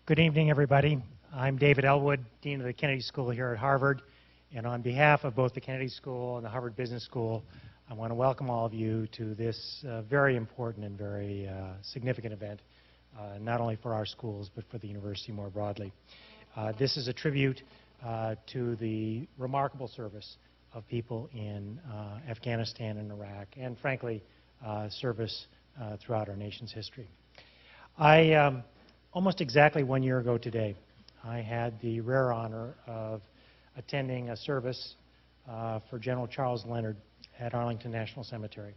Good evening, everybody. I'm David Elwood, Dean of the Kennedy School here at Harvard, and on behalf of both the Kennedy School and the Harvard Business School, I want to welcome all of you to this very important and very significant event, not only for our schools, but for the university more broadly. This is a tribute to the remarkable service of people in Afghanistan and Iraq, and frankly, service throughout our nation's history. Almost exactly 1 year ago today, I had the rare honor of attending a service for General Charles Leonard at Arlington National Cemetery.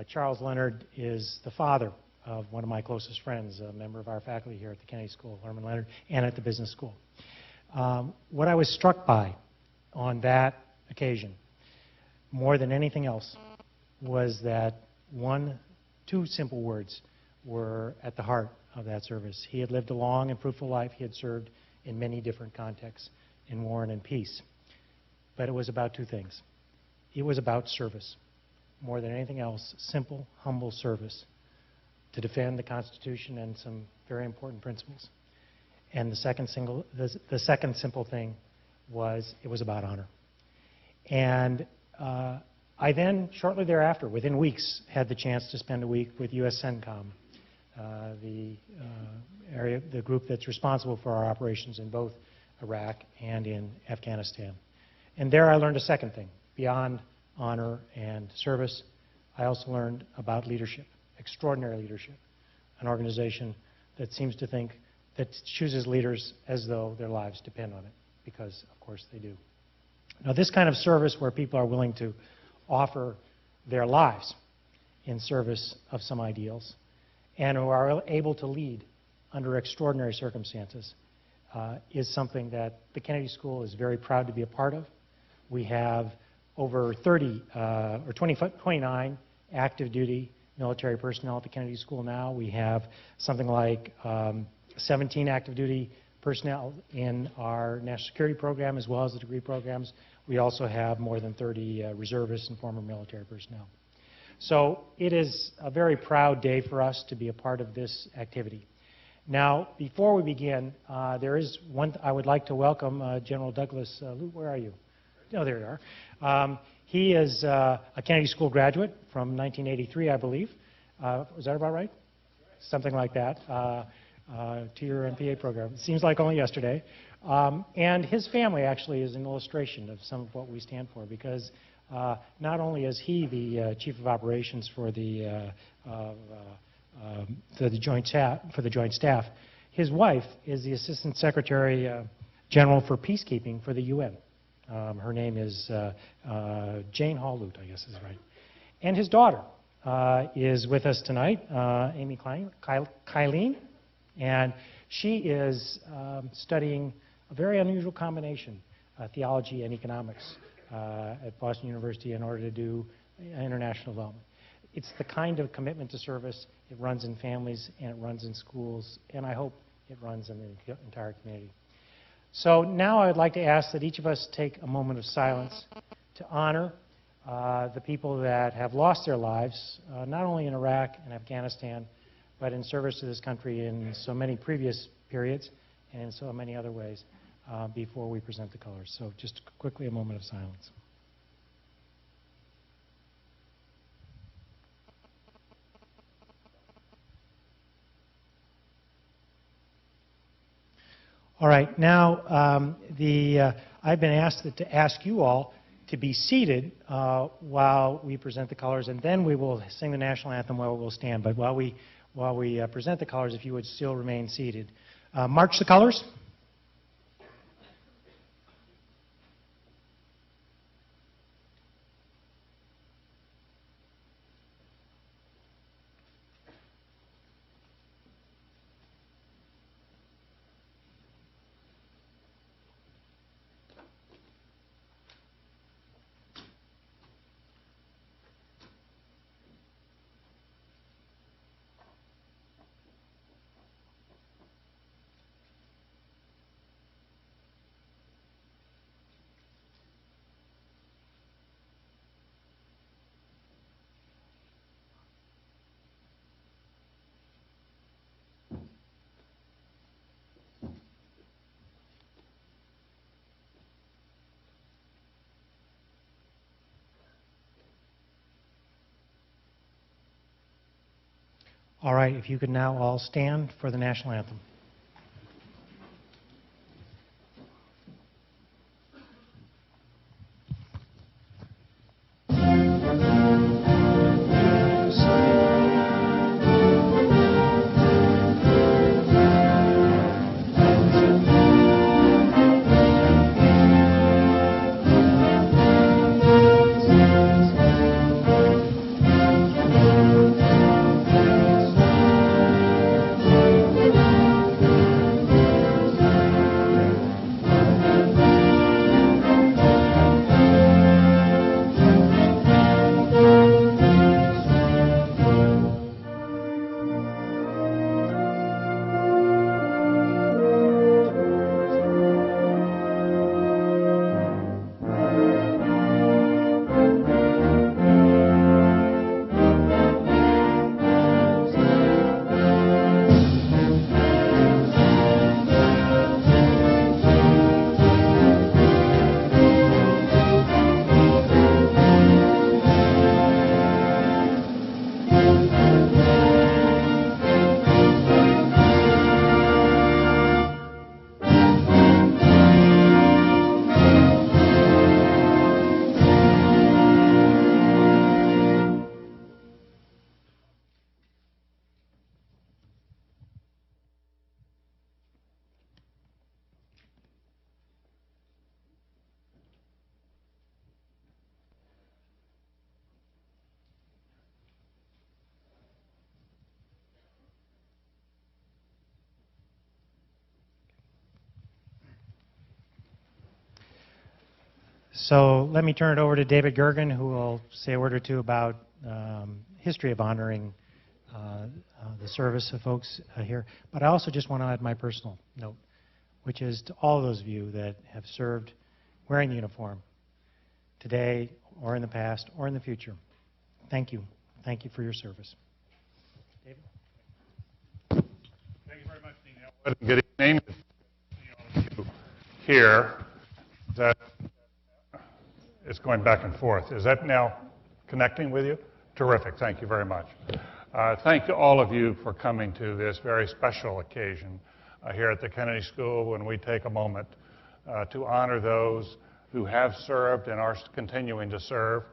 Charles Leonard is the father of one of my closest friends, a member of our faculty here at the Kennedy School, Herman Leonard, and at the Business School. What I was struck by on that occasion, more than anything else, was that two simple words were at the heart of that service. He had lived a long and fruitful life. He had served in many different contexts, in war and in peace. But it was about two things. It was about service. More than anything else, simple, humble service to defend the Constitution and some very important principles. And the second simple thing was it was about honor. And I then, shortly thereafter, within weeks, had the chance to spend a week with U.S. CENTCOM, the group that's responsible for our operations in both Iraq and in Afghanistan. And there I learned a second thing. Beyond honor and service, I also learned about leadership, extraordinary leadership, an organization that seems to think that chooses leaders as though their lives depend on it, because, of course, they do. Now, this kind of service where people are willing to offer their lives in service of some ideals and who are able to lead under extraordinary circumstances is something that the Kennedy School is very proud to be a part of. We have over 29 active duty military personnel at the Kennedy School now. We have something like 17 active duty personnel in our national security program as well as the degree programs. We also have more than 30 reservists and former military personnel. So it is a very proud day for us to be a part of this activity. Now, before we begin, there is one I would like to welcome General Douglas Lute. Where are you? Oh, there you are. He is a Kennedy School graduate from 1983, I believe. Was that about right? Something like that. To your MPA program. It seems like only yesterday. And his family actually is an illustration of some of what we stand for, because not only is he the chief of operations for the joint staff, his wife is the assistant secretary general for peacekeeping for the UN. Her name is Jane Hall Lute, I guess is right. And his daughter is with us tonight, Amy Kylene, and she is studying a very unusual combination, theology and economics, at Boston University in order to do international development. It's the kind of commitment to service. It runs in families and it runs in schools, and I hope it runs in the entire community. So now I'd like to ask that each of us take a moment of silence to honor the people that have lost their lives, not only in Iraq and Afghanistan, but in service to this country in so many previous periods and in so many other ways before we present the colors. So just quickly a moment of silence. All right, now I've been asked to ask you all to be seated while we present the colors, and then we will sing the national anthem while we'll stand. But while we present the colors, if you would still remain seated. March the colors. All right, if you could now all stand for the national anthem. So let me turn it over to David Gergen, who will say a word or two about history of honoring the service of folks here. But I also just want to add my personal note, which is to all those of you that have served wearing the uniform today or in the past or in the future. Thank you. Thank you for your service. David? Thank you very much, Dean. Good evening. Here, that it's going back and forth. Is that now connecting with you? Terrific. Thank you very much. Thank you all of you for coming to this very special occasion here at the Kennedy School when we take a moment to honor those who have served and are continuing to serve.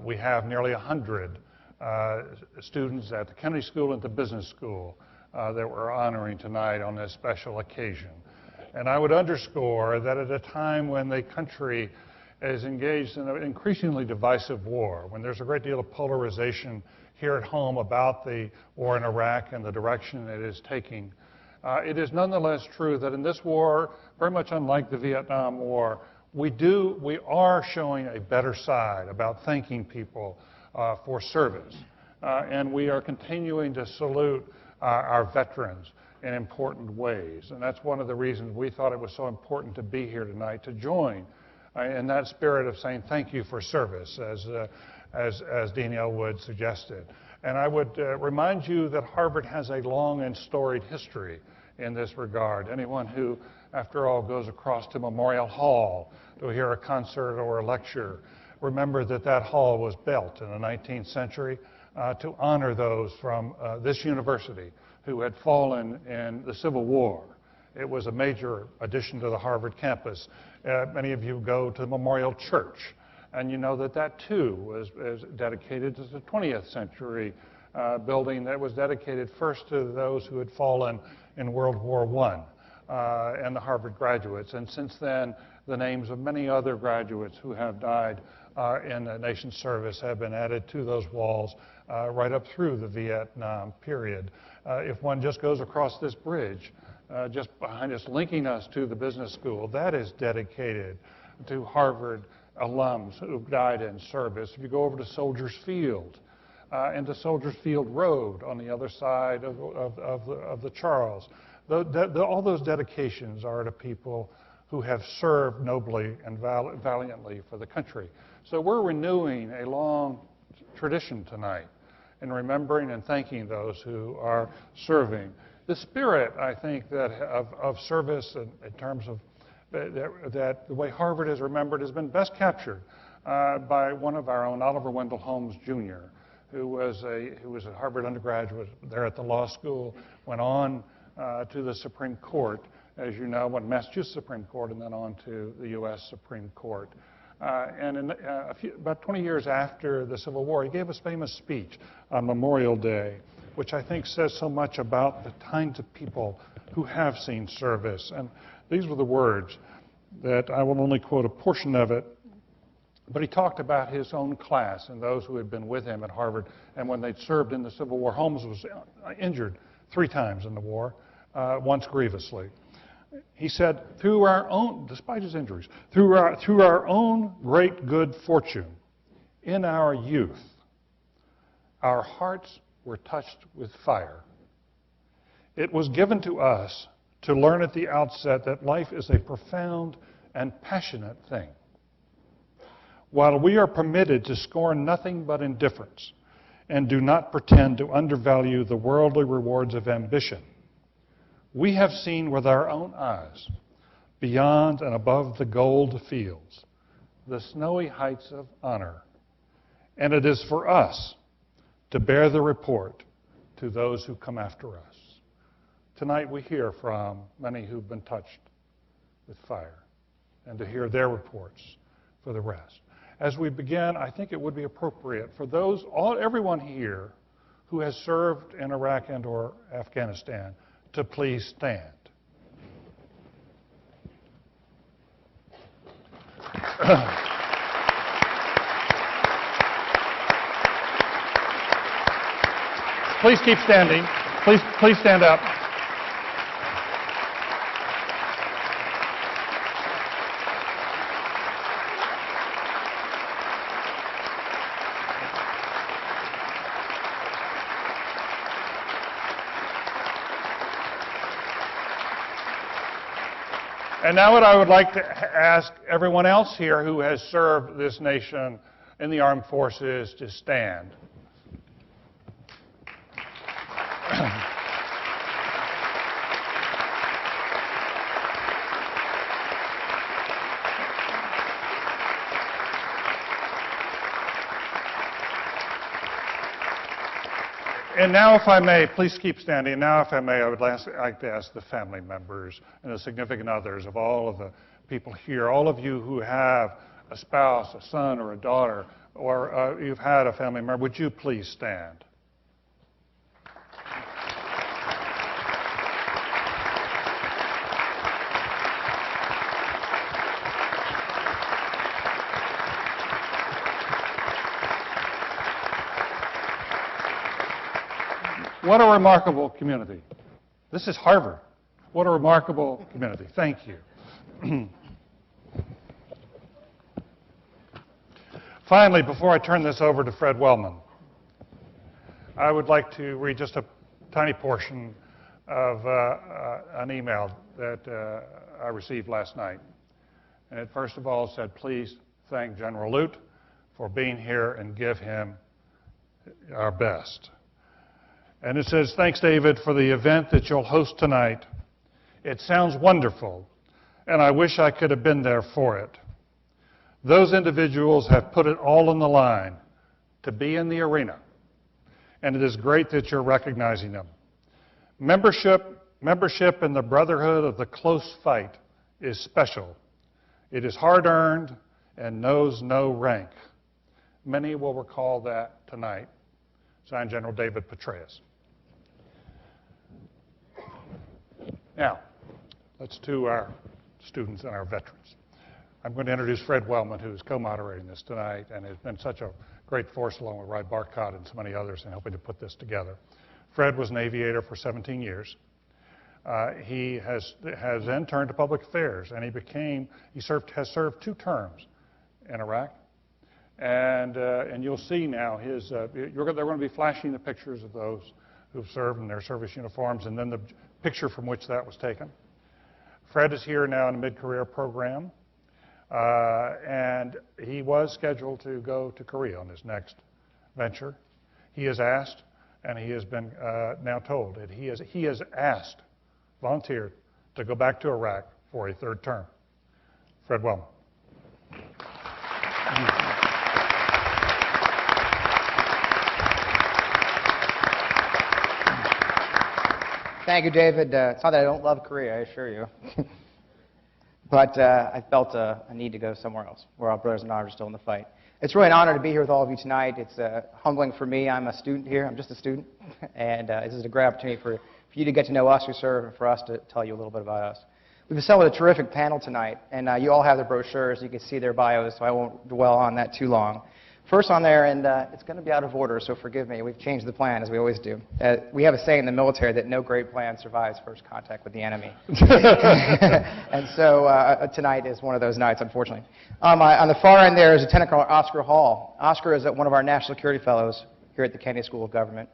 We have nearly 100 students at the Kennedy School and the Business School that we're honoring tonight on this special occasion. And I would underscore that at a time when the country is engaged in an increasingly divisive war, when there's a great deal of polarization here at home about the war in Iraq and the direction it is taking, it is nonetheless true that in this war, very much unlike the Vietnam War, we are showing a better side about thanking people for service. And we are continuing to salute our veterans in important ways. And that's one of the reasons we thought it was so important to be here tonight, to join in that spirit of saying thank you for service, as Dean Elwood suggested. And I would remind you that Harvard has a long and storied history in this regard. Anyone who, after all, goes across to Memorial Hall to hear a concert or a lecture, remember that that hall was built in the 19th century to honor those from this university who had fallen in the Civil War. It was a major addition to the Harvard campus. Many of you go to the Memorial Church, and you know that that too was dedicated to the 20th century building that was dedicated first to those who had fallen in World War I and the Harvard graduates. And since then, the names of many other graduates who have died in the nation's service have been added to those walls right up through the Vietnam period. If one just goes across this bridge, just behind us, linking us to the business school, that is dedicated to Harvard alums who died in service. If you go over to Soldiers Field and to Soldiers Field Road on the other side of the Charles, all those dedications are to people who have served nobly and valiantly for the country. So we're renewing a long tradition tonight in remembering and thanking those who are serving. The spirit, I think, that of service in terms of that the way Harvard is remembered has been best captured by one of our own, Oliver Wendell Holmes, Jr., who was a Harvard undergraduate there at the law school, went on to the Supreme Court, as you know, went to Massachusetts Supreme Court and then on to the U.S. Supreme Court. And about 20 years after the Civil War, he gave a famous speech on Memorial Day, which I think says so much about the kinds of people who have seen service. And these were the words that I will only quote a portion of it. But he talked about his own class and those who had been with him at Harvard. And when they'd served in the Civil War, Holmes was injured 3 times in the war, once grievously. He said, through our own, despite his injuries, through our own great good fortune, in our youth, our hearts were touched with fire. It was given to us to learn at the outset that life is a profound and passionate thing. While we are permitted to scorn nothing but indifference and do not pretend to undervalue the worldly rewards of ambition, we have seen with our own eyes, beyond and above the gold fields, the snowy heights of honor. And it is for us to bear the report to those who come after us. Tonight we hear from many who've been touched with fire, and to hear their reports for the rest. As we begin, I think it would be appropriate for everyone here who has served in Iraq and or Afghanistan to please stand. Please keep standing. Please stand up. And now what I would like to ask everyone else here who has served this nation in the armed forces to stand. And now, if I may, please keep standing. And now, if I may, I would like to ask the family members and the significant others of all of the people here, all of you who have a spouse, a son, or a daughter, or you've had a family member, would you please stand? What a remarkable community. This is Harvard. What a remarkable community. Thank you. Finally, before I turn this over to Fred Wellman, I would like to read just a tiny portion of an email that I received last night. And it first of all said, please thank General Lute for being here and give him our best. And it says, thanks, David, for the event that you'll host tonight. It sounds wonderful, and I wish I could have been there for it. Those individuals have put it all on the line to be in the arena, and it is great that you're recognizing them. Membership in the brotherhood of the close fight is special. It is hard-earned and knows no rank. Many will recall that tonight. Signed, General David Petraeus. Now, let's to our students and our veterans. I'm going to introduce Fred Wellman, who is co-moderating this tonight and has been such a great force along with Ry Barcott and so many others in helping to put this together. Fred was an aviator for 17 years. He has then turned to public affairs, and has served 2 terms in Iraq. And you'll see now they're going to be flashing the pictures of those who've served in their service uniforms, and then the picture from which that was taken. Fred is here now in a mid-career program, and he was scheduled to go to Korea on his next venture. He has asked, and he has been now told that he has volunteered to go back to Iraq for a 3rd term. Fred Wellman. Thank you, David. It's not that I don't love Korea, I assure you. But I felt a need to go somewhere else, where our brothers and ours are still in the fight. It's really an honor to be here with all of you tonight. It's humbling for me. I'm a student here. I'm just a student. And this is a great opportunity for you to get to know us who serve and for us to tell you a little bit about us. We've assembled a terrific panel tonight, and you all have the brochures. You can see their bios, so I won't dwell on that too long. First on there, and it's going to be out of order, so forgive me. We've changed the plan, as we always do. We have a saying in the military that no great plan survives first contact with the enemy. And so tonight is one of those nights, unfortunately. On the far end there is Lieutenant Colonel Oscar Hall. Oscar is one of our National Security Fellows here at the Kennedy School of Government.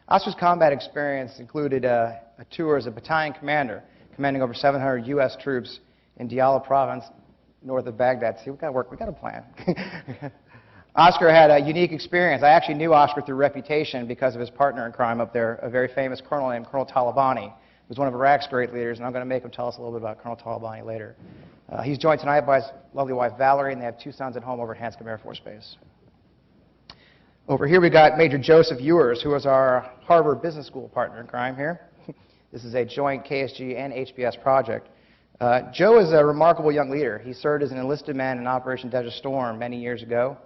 Oscar's combat experience included a tour as a battalion commander, commanding over 700 U.S. troops in Diyala province, north of Baghdad. See, we've got to work. We've got a plan. Oscar had a unique experience. I actually knew Oscar through reputation because of his partner in crime up there, a very famous colonel named Colonel Talabani, who was one of Iraq's great leaders, and I'm going to make him tell us a little bit about Colonel Talabani later. He's joined tonight by his lovely wife, Valerie, and they have 2 sons at home over at Hanscom Air Force Base. Over here we got Major Joseph Ewers, who was our Harvard Business School partner in crime here. This is a joint KSG and HBS project. Joe is a remarkable young leader. He served as an enlisted man in Operation Desert Storm many years ago,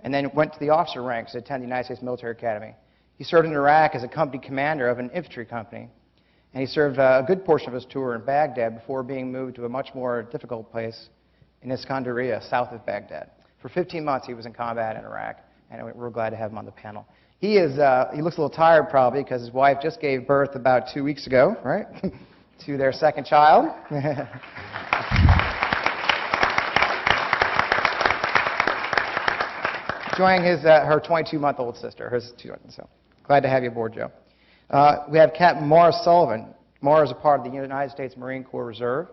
and then went to the officer ranks to attend the United States Military Academy. He served in Iraq as a company commander of an infantry company, and he served a good portion of his tour in Baghdad before being moved to a much more difficult place in Iskandariya, south of Baghdad. For 15 months he was in combat in Iraq, and we're glad to have him on the panel. He looks a little tired probably because his wife just gave birth about 2 weeks ago, right, to their second child. Joining her 22-month-old sister, so glad to have you aboard, Joe. We have Captain Maura Sullivan. Maura is a part of the United States Marine Corps Reserve.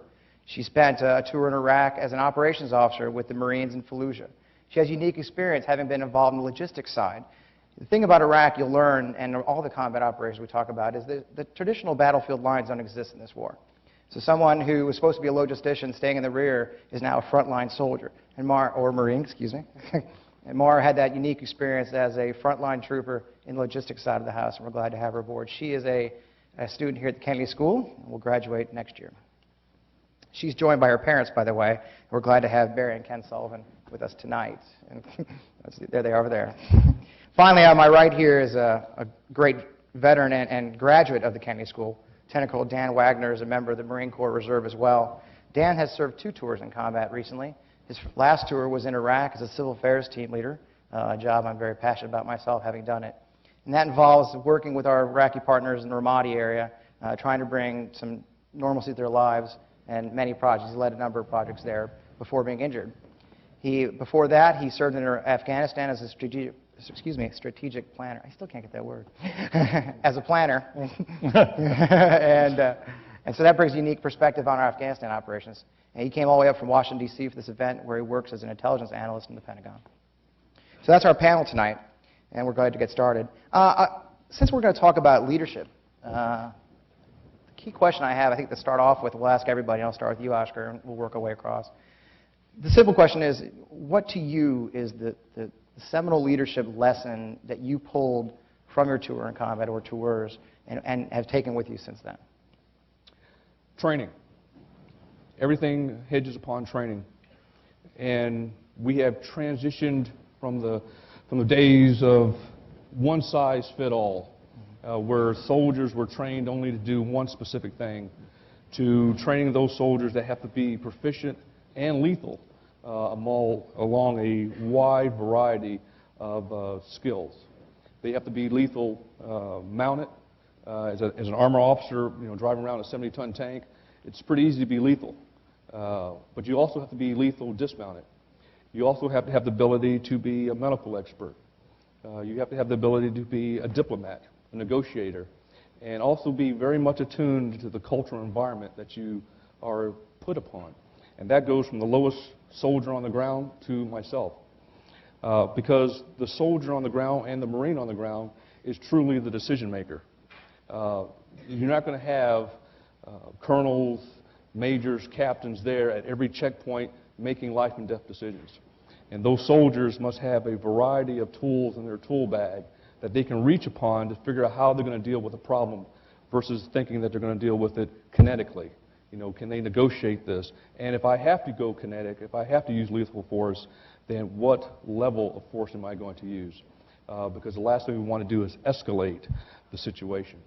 She spent a tour in Iraq as an operations officer with the Marines in Fallujah. She has unique experience having been involved in the logistics side. The thing about Iraq you'll learn, and all the combat operations we talk about, is that the traditional battlefield lines don't exist in this war. So someone who was supposed to be a logistician staying in the rear is now a frontline soldier, or Marine, excuse me. And Maura had that unique experience as a frontline trooper in the logistics side of the house, and we're glad to have her aboard. She is a student here at the Kennedy School, and will graduate next year. She's joined by her parents, by the way, and we're glad to have Barry and Ken Sullivan with us tonight. And there they are over there. Finally, on my right here is a great veteran and graduate of the Kennedy School. Lieutenant Colonel Dan Wagner is a member of the Marine Corps Reserve as well. Dan has served 2 tours in combat recently. His last tour was in Iraq as a civil affairs team leader, a job I'm very passionate about myself, having done it. And that involves working with our Iraqi partners in the Ramadi area, trying to bring some normalcy to their lives, and many projects. He led a number of projects there before being injured. Before that, he served in Afghanistan as a strategic planner. I still can't get that word. As a planner. And so that brings a unique perspective on our Afghanistan operations. And he came all the way up from Washington, D.C. for this event, where he works as an intelligence analyst in the Pentagon. So that's our panel tonight, and we're glad to get started. Since we're going to talk about leadership, the key question I have, I think to start off with, we'll ask everybody, and I'll start with you, Oscar, and we'll work our way across. The simple question is, what to you is the seminal leadership lesson that you pulled from your tour in combat or tours and have taken with you since then? Training. Everything hinges upon training. And we have transitioned from the days of one size fit all, where soldiers were trained only to do one specific thing, to training those soldiers that have to be proficient and lethal along a wide variety of skills. They have to be lethal mounted. As an armor officer, driving around a 70-ton tank, it's pretty easy to be lethal. But you also have to be lethal dismounted. You also have to have the ability to be a medical expert. You have to have the ability to be a diplomat, a negotiator, and also be very much attuned to the cultural environment that you are put upon. And that goes from the lowest soldier on the ground to myself. Because the soldier on the ground and the Marine on the ground is truly the decision maker. You're not going to have colonels, majors, captains there at every checkpoint making life and death decisions. And those soldiers must have a variety of tools in their tool bag that they can reach upon to figure out how they're going to deal with a problem versus thinking that they're going to deal with it kinetically. You know, can they negotiate this? And if I have to go kinetic, if I have to use lethal force, then what level of force am I going to use? Because the last thing we want to do is escalate the situation.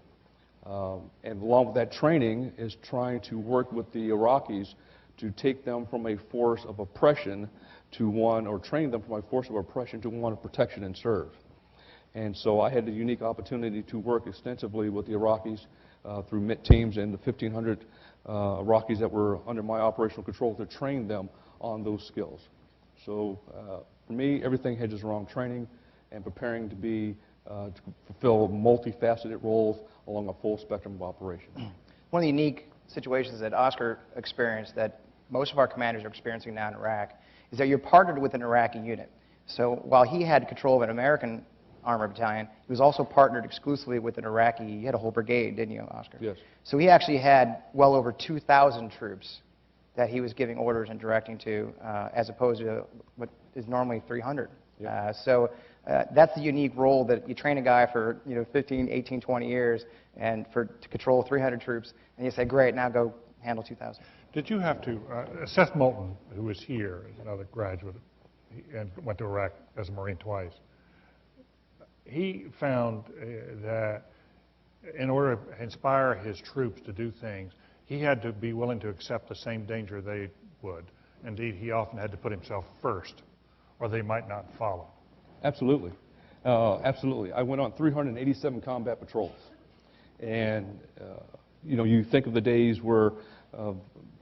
And along with that training is trying to work with the Iraqis to take them from a force of oppression to one, or train them from a force of oppression to one of protection and serve. And so I had the unique opportunity to work extensively with the Iraqis through MIT teams and the 1,500 Iraqis that were under my operational control to train them on those skills. So for me, everything hinges around training and preparing to be to fulfill multifaceted roles along a full spectrum of operations. One of the unique situations that Oscar experienced, that most of our commanders are experiencing now in Iraq, is that you're partnered with an Iraqi unit. So while he had control of an American armor battalion, he was also partnered exclusively with an Iraqi. You had a whole brigade, didn't you, Oscar? Yes. So he actually had well over 2,000 troops that he was giving orders and directing to, as opposed to what is normally 300. Yep. That's the unique role, that you train a guy for 15, 18, 20 years and to control 300 troops, and you say, great, now go handle 2,000. Did you have to, Seth Moulton, who was here, is another graduate and went to Iraq as a Marine twice, he found that in order to inspire his troops to do things, he had to be willing to accept the same danger they would. Indeed, he often had to put himself first, or they might not follow. Absolutely. Absolutely. I went on 387 combat patrols. And, you think of the days where,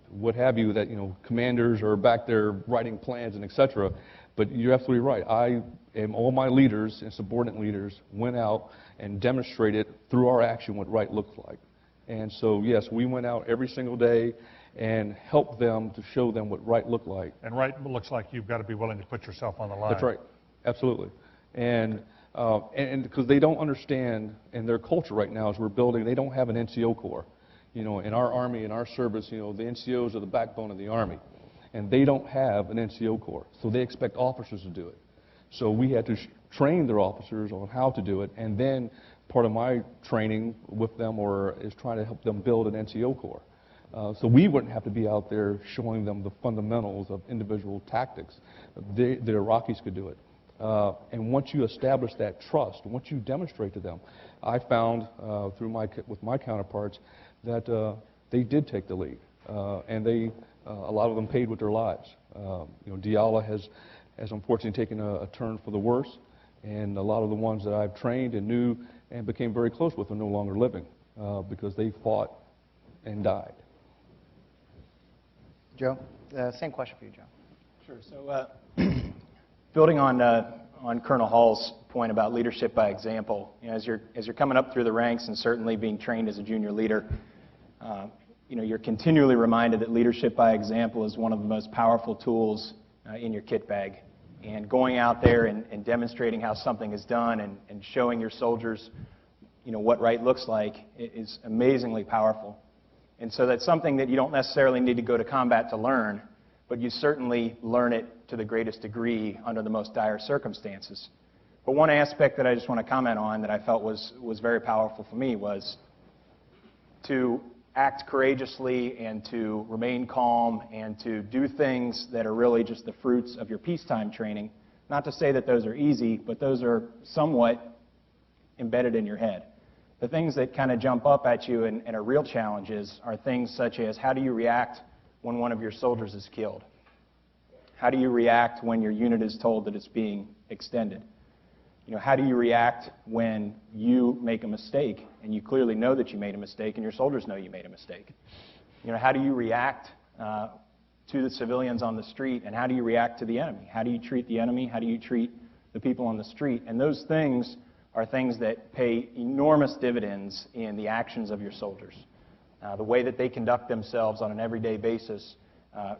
what have you, that, commanders are back there writing plans and et cetera. But you're absolutely right. I and all my leaders and subordinate leaders went out and demonstrated through our action what right looked like. And so, yes, we went out every single day and helped them to show them what right looked like. And right looks like you've got to be willing to put yourself on the line. That's right. Absolutely. And because they don't understand, in their culture right now as we're building, they don't have an NCO corps. In our Army, in our service, the NCOs are the backbone of the Army. And they don't have an NCO corps. So they expect officers to do it. So we had to train their officers on how to do it. And then part of my training with them is trying to help them build an NCO corps. So we wouldn't have to be out there showing them the fundamentals of individual tactics. The Iraqis could do it. And once you establish that trust, once you demonstrate to them, I found with my counterparts that they did take the lead, and a lot of them paid with their lives. Diyala has unfortunately taken a turn for the worse, and a lot of the ones that I've trained and knew and became very close with are no longer living because they fought and died. Joe, same question for you, Joe. Sure. So, building on Colonel Hall's point about leadership by example, as you're coming up through the ranks and certainly being trained as a junior leader, you're continually reminded that leadership by example is one of the most powerful tools in your kit bag. And going out there and demonstrating how something is done and showing your soldiers, what right looks like is amazingly powerful. And so that's something that you don't necessarily need to go to combat to learn, but you certainly learn it to the greatest degree under the most dire circumstances. But one aspect that I just want to comment on that I felt was very powerful for me was to act courageously and to remain calm and to do things that are really just the fruits of your peacetime training. Not to say that those are easy, but those are somewhat embedded in your head. The things that kind of jump up at you and are real challenges are things such as, how do you react when one of your soldiers is killed? How do you react when your unit is told that it's being extended? How do you react when you make a mistake and you clearly know that you made a mistake and your soldiers know you made a mistake? How do you react to the civilians on the street, and how do you react to the enemy? How do you treat the enemy? How do you treat the people on the street? And those things are things that pay enormous dividends in the actions of your soldiers. The way that they conduct themselves on an everyday basis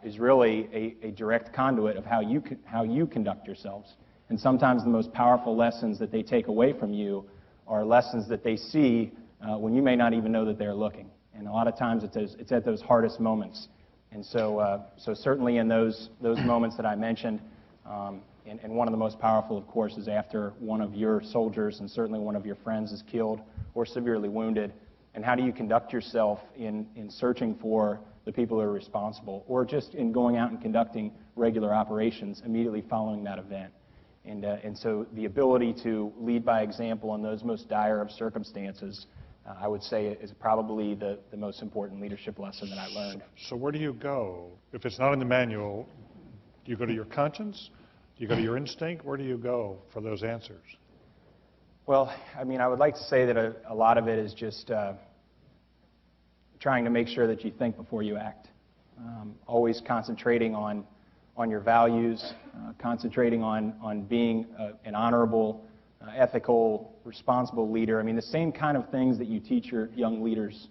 is really a direct conduit of how you conduct yourselves. And sometimes the most powerful lessons that they take away from you are lessons that they see when you may not even know that they're looking. And a lot of times it's at those hardest moments. And so certainly in those moments that I mentioned, and one of the most powerful, of course, is after one of your soldiers and certainly one of your friends is killed or severely wounded, And how do you conduct yourself in searching for the people who are responsible, or just in going out and conducting regular operations immediately following that event? And so the ability to lead by example in those most dire of circumstances, I would say, is probably the most important leadership lesson that I learned. So where do you go? If it's not in the manual, do you go to your conscience? Do you go to your instinct? Where do you go for those answers? Well, I mean, I would like to say that a lot of it is just trying to make sure that you think before you act. Always concentrating on your values, concentrating on being an honorable, ethical, responsible leader. I mean, the same kind of things that you teach your young leaders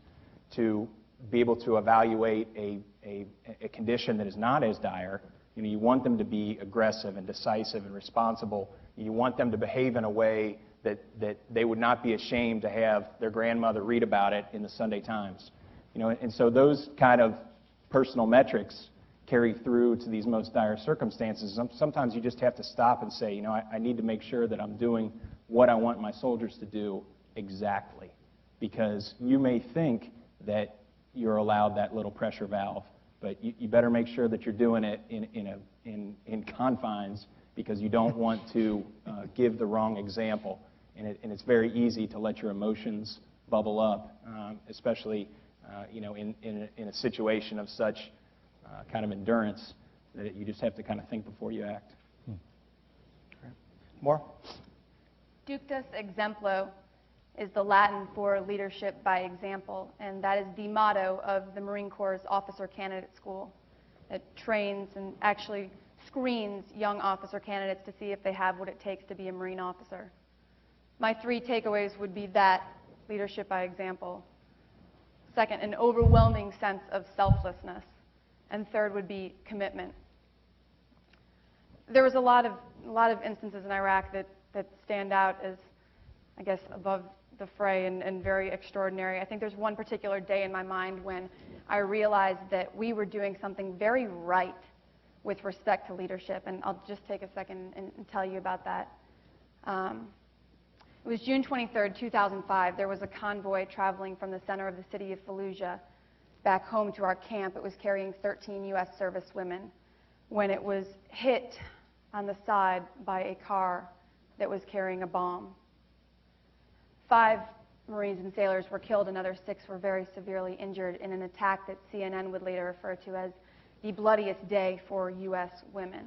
to be able to evaluate a condition that is not as dire. You know, you want them to be aggressive and decisive and responsible. You want them to behave in a way that they would not be ashamed to have their grandmother read about it in the Sunday Times. You know, and so those kind of personal metrics carry through to these most dire circumstances. Sometimes you just have to stop and say, you know, I need to make sure that I'm doing what I want my soldiers to do exactly. Because you may think that you're allowed that little pressure valve, but you better make sure that you're doing it in confines, because you don't want to give the wrong example. And it's very easy to let your emotions bubble up, especially you know, in a situation of such kind of endurance, that you just have to kind of think before you act. More? Ductus exemplo is the Latin for leadership by example, and that is the motto of the Marine Corps' Officer Candidate School. It trains and actually screens young officer candidates to see if they have what it takes to be a Marine officer. My 3 takeaways would be that, leadership by example. Second, an overwhelming sense of selflessness. And third would be commitment. There was a lot of instances in Iraq that stand out as, I guess, above the fray and very extraordinary. I think there's one particular day in my mind when I realized that we were doing something very right with respect to leadership, and I'll just take a second and tell you about that. It was June 23rd, 2005. There was a convoy traveling from the center of the city of Fallujah back home to our camp. It was carrying 13 U.S. service women when it was hit on the side by a car that was carrying a bomb. 5 Marines and sailors were killed. Another 6 were very severely injured in an attack that CNN would later refer to as the bloodiest day for U.S. women.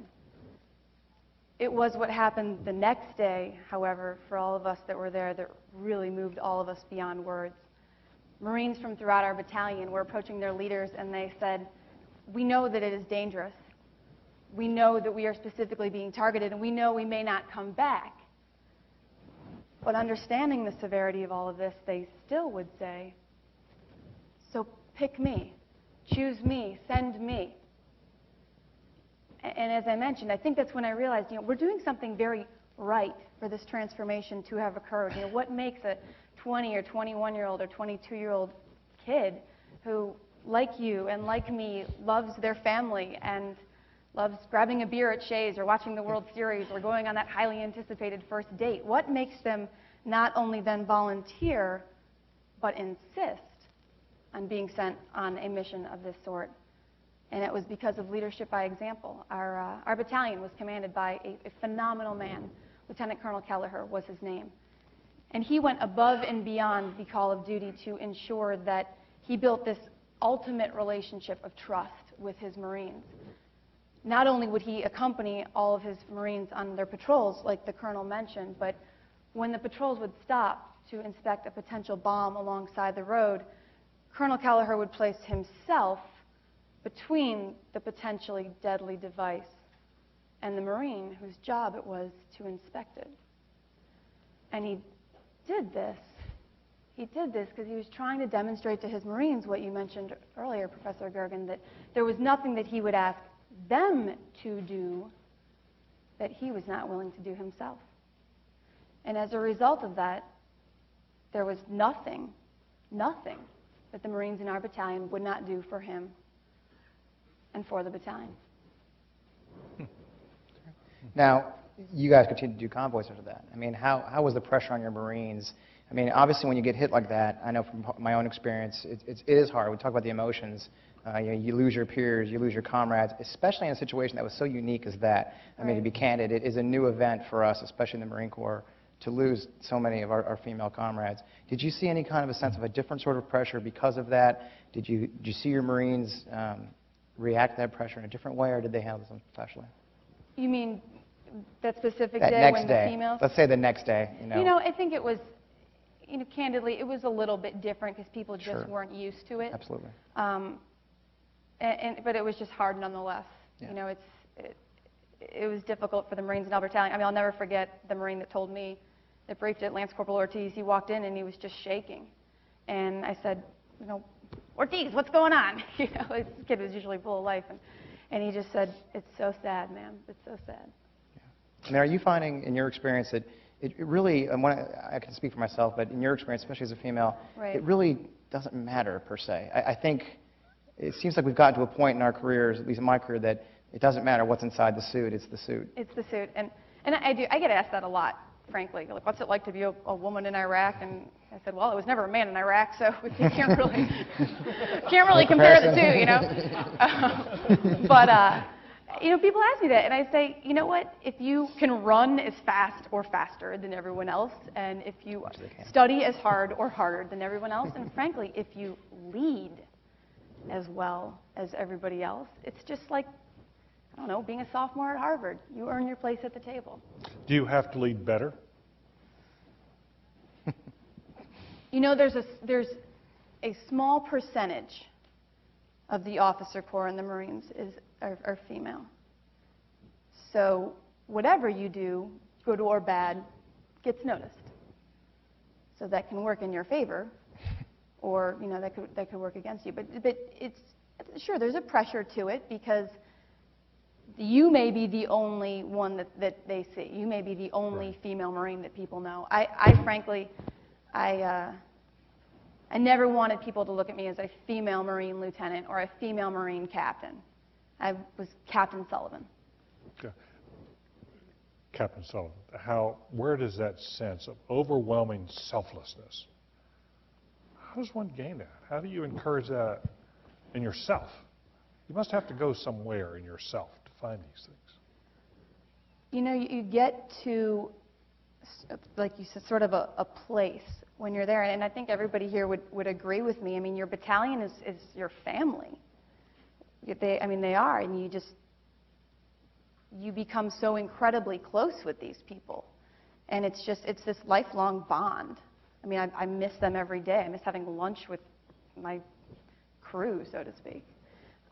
It was what happened the next day, however, for all of us that were there, that really moved all of us beyond words. Marines from throughout our battalion were approaching their leaders and they said, "We know that it is dangerous. We know that we are specifically being targeted, and we know we may not come back." But understanding the severity of all of this, they still would say, "So pick me, choose me, send me." And as I mentioned, I think that's when I realized, you know, we're doing something very right for this transformation to have occurred. You know, what makes a 20 or 21-year-old or 22-year-old kid who, like you and like me, loves their family and loves grabbing a beer at Shea's or watching the World Series or going on that highly anticipated first date, what makes them not only then volunteer, but insist on being sent on a mission of this sort? And it was because of leadership by example. Our battalion was commanded by a phenomenal man. Lieutenant Colonel Kelleher was his name. And he went above and beyond the call of duty to ensure that he built this ultimate relationship of trust with his Marines. Not only would he accompany all of his Marines on their patrols, like the Colonel mentioned, but when the patrols would stop to inspect a potential bomb alongside the road, Colonel Kelleher would place himself between the potentially deadly device and the Marine whose job it was to inspect it. And he did this because he was trying to demonstrate to his Marines what you mentioned earlier, Professor Gergen, that there was nothing that he would ask them to do that he was not willing to do himself. And as a result of that, there was nothing that the Marines in our battalion would not do for him and for the battalion. Now, you guys continue to do convoys after that. I mean, how was the pressure on your Marines? I I mean, obviously, when you get hit like that, I know from my own experience, it is hard. We talk about the emotions. You lose your peers, you lose your comrades, especially in a situation that was so unique as that. I mean, to be candid, it is a new event for us, especially in the Marine Corps, to lose so many of our female comrades. Did you see any kind of a sense of a different sort of pressure because of that? Did you see your Marines react to that pressure in a different way, or did they handle them specially? You mean that specific That day next when day. the females? Let's say the next day. I think it was, candidly, it was a little bit different because people just Sure. weren't used to it. Absolutely. But it was just hard nonetheless. Yeah. It was difficult for the Marines in our battalion. I mean, I'll never forget the Marine that told me, that briefed it, Lance Corporal Ortiz. He walked in and he was just shaking. And I said, Ortiz, what's going on? This kid was usually full of life. And he just said, it's so sad, ma'am. It's so sad. Yeah. And are you finding, in your experience, that it really, and I can speak for myself, but in your experience, especially as a female, Right. it really doesn't matter per se. I think it seems like we've gotten to a point in our careers, at least in my career, that it doesn't matter what's inside the suit, it's the suit. It's the suit. And I get asked that a lot, frankly. Like, what's it like to be a woman in Iraq? And I said, well, I was never a man in Iraq, so we can't really compare the two, But, people ask me that, and I say, you know what? If you can run as fast or faster than everyone else, and if you study as hard or harder than everyone else, and frankly, if you lead as well as everybody else, it's just like, I don't know, being a sophomore at Harvard. You earn your place at the table. Do you have to lead better? There's a small percentage of the officer corps in the Marines are female. So whatever you do, good or bad, gets noticed. So that can work in your favor, or that could work against you. But it's sure there's a pressure to it because you may be the only one that they see. You may be the only female Marine that people know. I frankly, I never wanted people to look at me as a female Marine lieutenant or a female Marine captain. I was Captain Sullivan. Okay. Captain Sullivan, where does that sense of overwhelming selflessness, how does one gain that? How do you encourage that in yourself? You must have to go somewhere in yourself to find these things. You get to, like you said, sort of a place when you're there, and I think everybody here would agree with me. I mean, your battalion is your family. They are, and you become so incredibly close with these people, and it's this lifelong bond. I mean, I miss them every day. I miss having lunch with my crew, so to speak.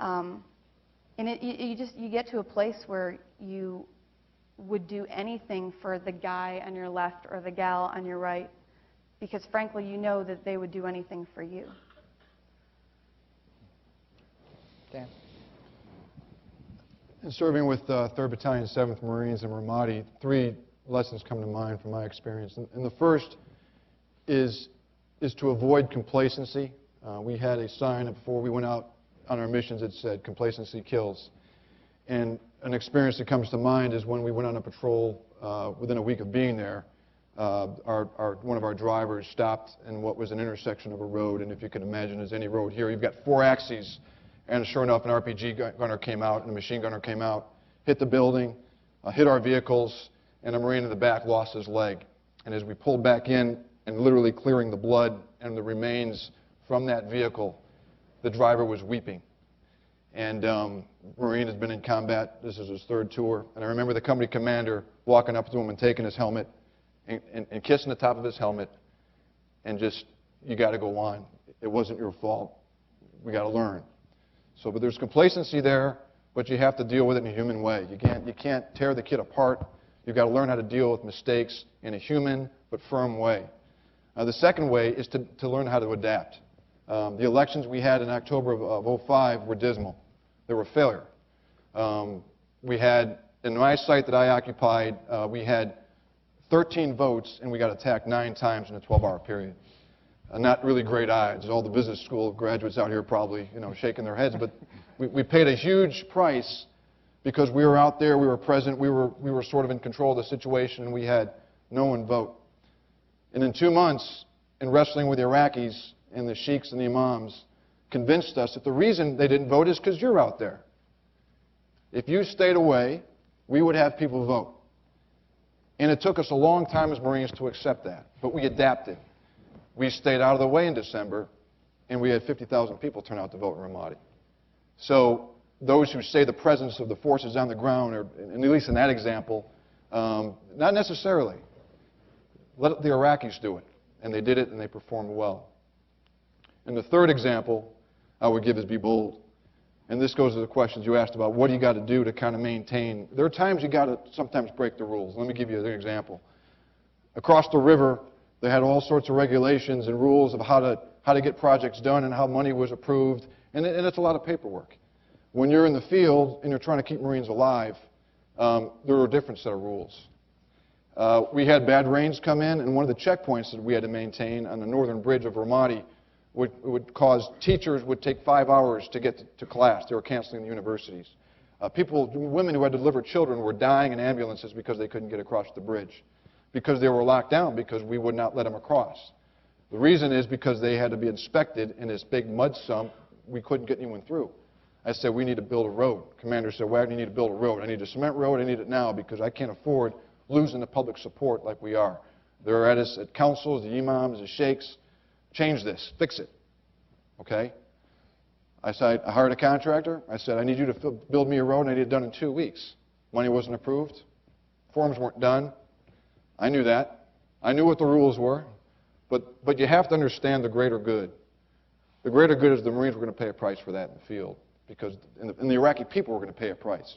And you get to a place where you would do anything for the guy on your left or the gal on your right, because frankly, you know that they would do anything for you. Dan? In serving with 3rd Battalion, 7th Marines in Ramadi, 3 lessons come to mind from my experience. And the first is to avoid complacency. We had a sign before we went out on our missions that said, "Complacency kills." And an experience that comes to mind is when we went on a patrol within a week of being there. One of our drivers stopped in what was an intersection of a road, and if you can imagine, as any road here, you've got 4 axes. And sure enough, an RPG gunner came out, and a machine gunner came out, hit the building, hit our vehicles, and a Marine in the back lost his leg. And as we pulled back in and literally clearing the blood and the remains from that vehicle, the driver was weeping. And Marine has been in combat. This is his 3rd tour. And I remember the company commander walking up to him and taking his helmet and kissing the top of his helmet and just, "You got to go on. It wasn't your fault. We got to learn." But there's complacency there, but you have to deal with it in a human way. You can't tear the kid apart. You've got to learn how to deal with mistakes in a human but firm way. The second way is to learn how to adapt. The elections we had in October of 2005 were dismal. They were a failure. We had, in my site that I occupied, we had 13 votes, and we got attacked 9 times in a 12-hour period. Not really great odds. All the business school graduates out here probably, shaking their heads. But we paid a huge price because we were out there, we were present, we were sort of in control of the situation, and we had no one vote. And in 2 months, and wrestling with the Iraqis and the sheiks and the imams convinced us that the reason they didn't vote is because you're out there. If you stayed away, we would have people vote. And it took us a long time as Marines to accept that, but we adapted. We stayed out of the way in December, and we had 50,000 people turn out to vote in Ramadi. So those who say the presence of the forces on the ground, or at least in that example, not necessarily. Let the Iraqis do it. And they did it, and they performed well. And the third example I would give is be bold. And this goes to the questions you asked about what do you got to do to kind of maintain. There are times you got to sometimes break the rules. Let me give you an example. Across the river, they had all sorts of regulations and rules of how to get projects done and how money was approved, and it's a lot of paperwork. When you're in the field and you're trying to keep Marines alive, there are a different set of rules. We had bad rains come in, and one of the checkpoints that we had to maintain on the northern bridge of Ramadi would cause teachers would take 5 hours to get to class. They were canceling the universities. Women who had delivered children were dying in ambulances because they couldn't get across the bridge, because they were locked down because we would not let them across. The reason is because they had to be inspected in this big mud sump. We couldn't get anyone through. I said, we need to build a road. Commander said, Wagner, you need to build a road. I need a cement road. I need it now because I can't afford losing the public support like we are. They're at us at councils, the imams, the sheikhs. Change this. Fix it. Okay? I said, I hired a contractor. I said, I need you to build me a road, and I need it done in 2 weeks. Money wasn't approved. Forms weren't done. I knew that. I knew what the rules were. But you have to understand the greater good. The greater good is the Marines were going to pay a price for that in the field, because and the Iraqi people were going to pay a price.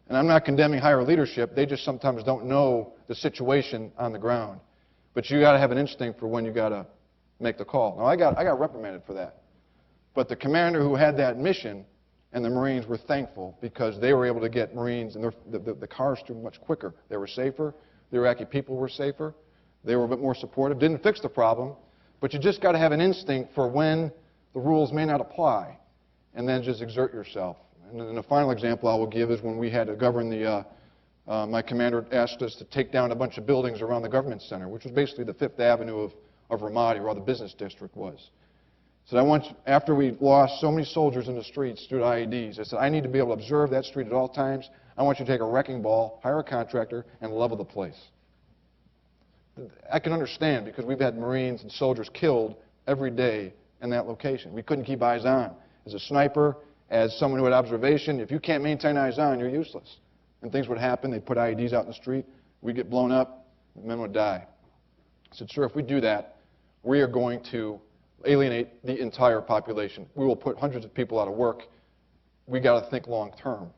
And I'm not condemning higher leadership. They just sometimes don't know the situation on the ground. But you got to have an instinct for when you got to make the call. Now, I got reprimanded for that. But the commander who had that mission and the Marines were thankful because they were able to get Marines and the cars through much quicker. They were safer. The Iraqi people were safer. They were a bit more supportive. Didn't fix the problem, but you just got to have an instinct for when the rules may not apply, and then just exert yourself. And then the final example I will give is when we had to govern my commander asked us to take down a bunch of buildings around the government center, which was basically the Fifth Avenue of Ramadi, where the business district was. So after we lost so many soldiers in the streets through the IEDs, I said, I need to be able to observe that street at all times. I want you to take a wrecking ball, hire a contractor, and level the place. I can understand because we've had Marines and soldiers killed every day in that location. We couldn't keep eyes on. As a sniper, as someone who had observation, if you can't maintain eyes on, you're useless. And things would happen. They'd put IEDs out in the street. We'd get blown up. The men would die. I said, sir, if we do that, we are going to alienate the entire population. We will put hundreds of people out of work. We got to think long term.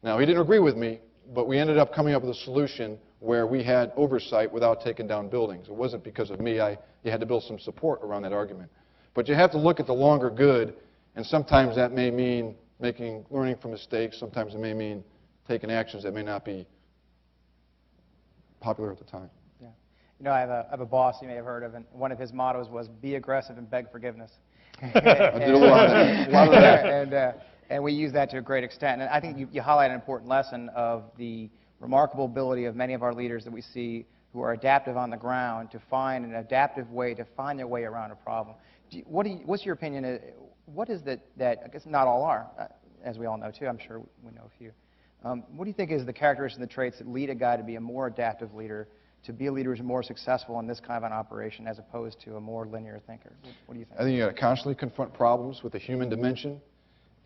Now, he didn't agree with me, but we ended up coming up with a solution where we had oversight without taking down buildings. It wasn't because of me. You had to build some support around that argument. But you have to look at the longer good, and sometimes that may mean learning from mistakes. Sometimes it may mean taking actions that may not be popular at the time. Yeah. You know, I have a boss you may have heard of, and one of his mottos was, be aggressive and beg forgiveness. I did a lot of that. And we use that to a great extent. And I think you highlight an important lesson of the remarkable ability of many of our leaders that we see who are adaptive on the ground to find an adaptive way to find their way around a problem. What's your opinion? What is that, I guess not all are, as we all know too, I'm sure we know a few. What do you think is the characteristics and the traits that lead a guy to be a more adaptive leader, to be a leader who's more successful in this kind of an operation as opposed to a more linear thinker? What do you think? I think you got to constantly confront problems with a human dimension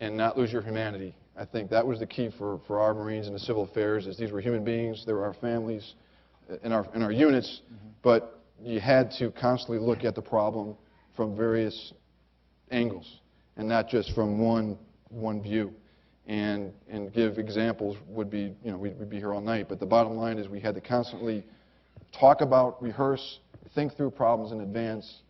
and not lose your humanity. I think that was the key for our Marines and the civil affairs, is these were human beings, they were our families in our units, but you had to constantly look at the problem from various angles and not just from one view. And give examples would be, we'd be here all night, but the bottom line is we had to constantly talk about, rehearse, think through problems in advance,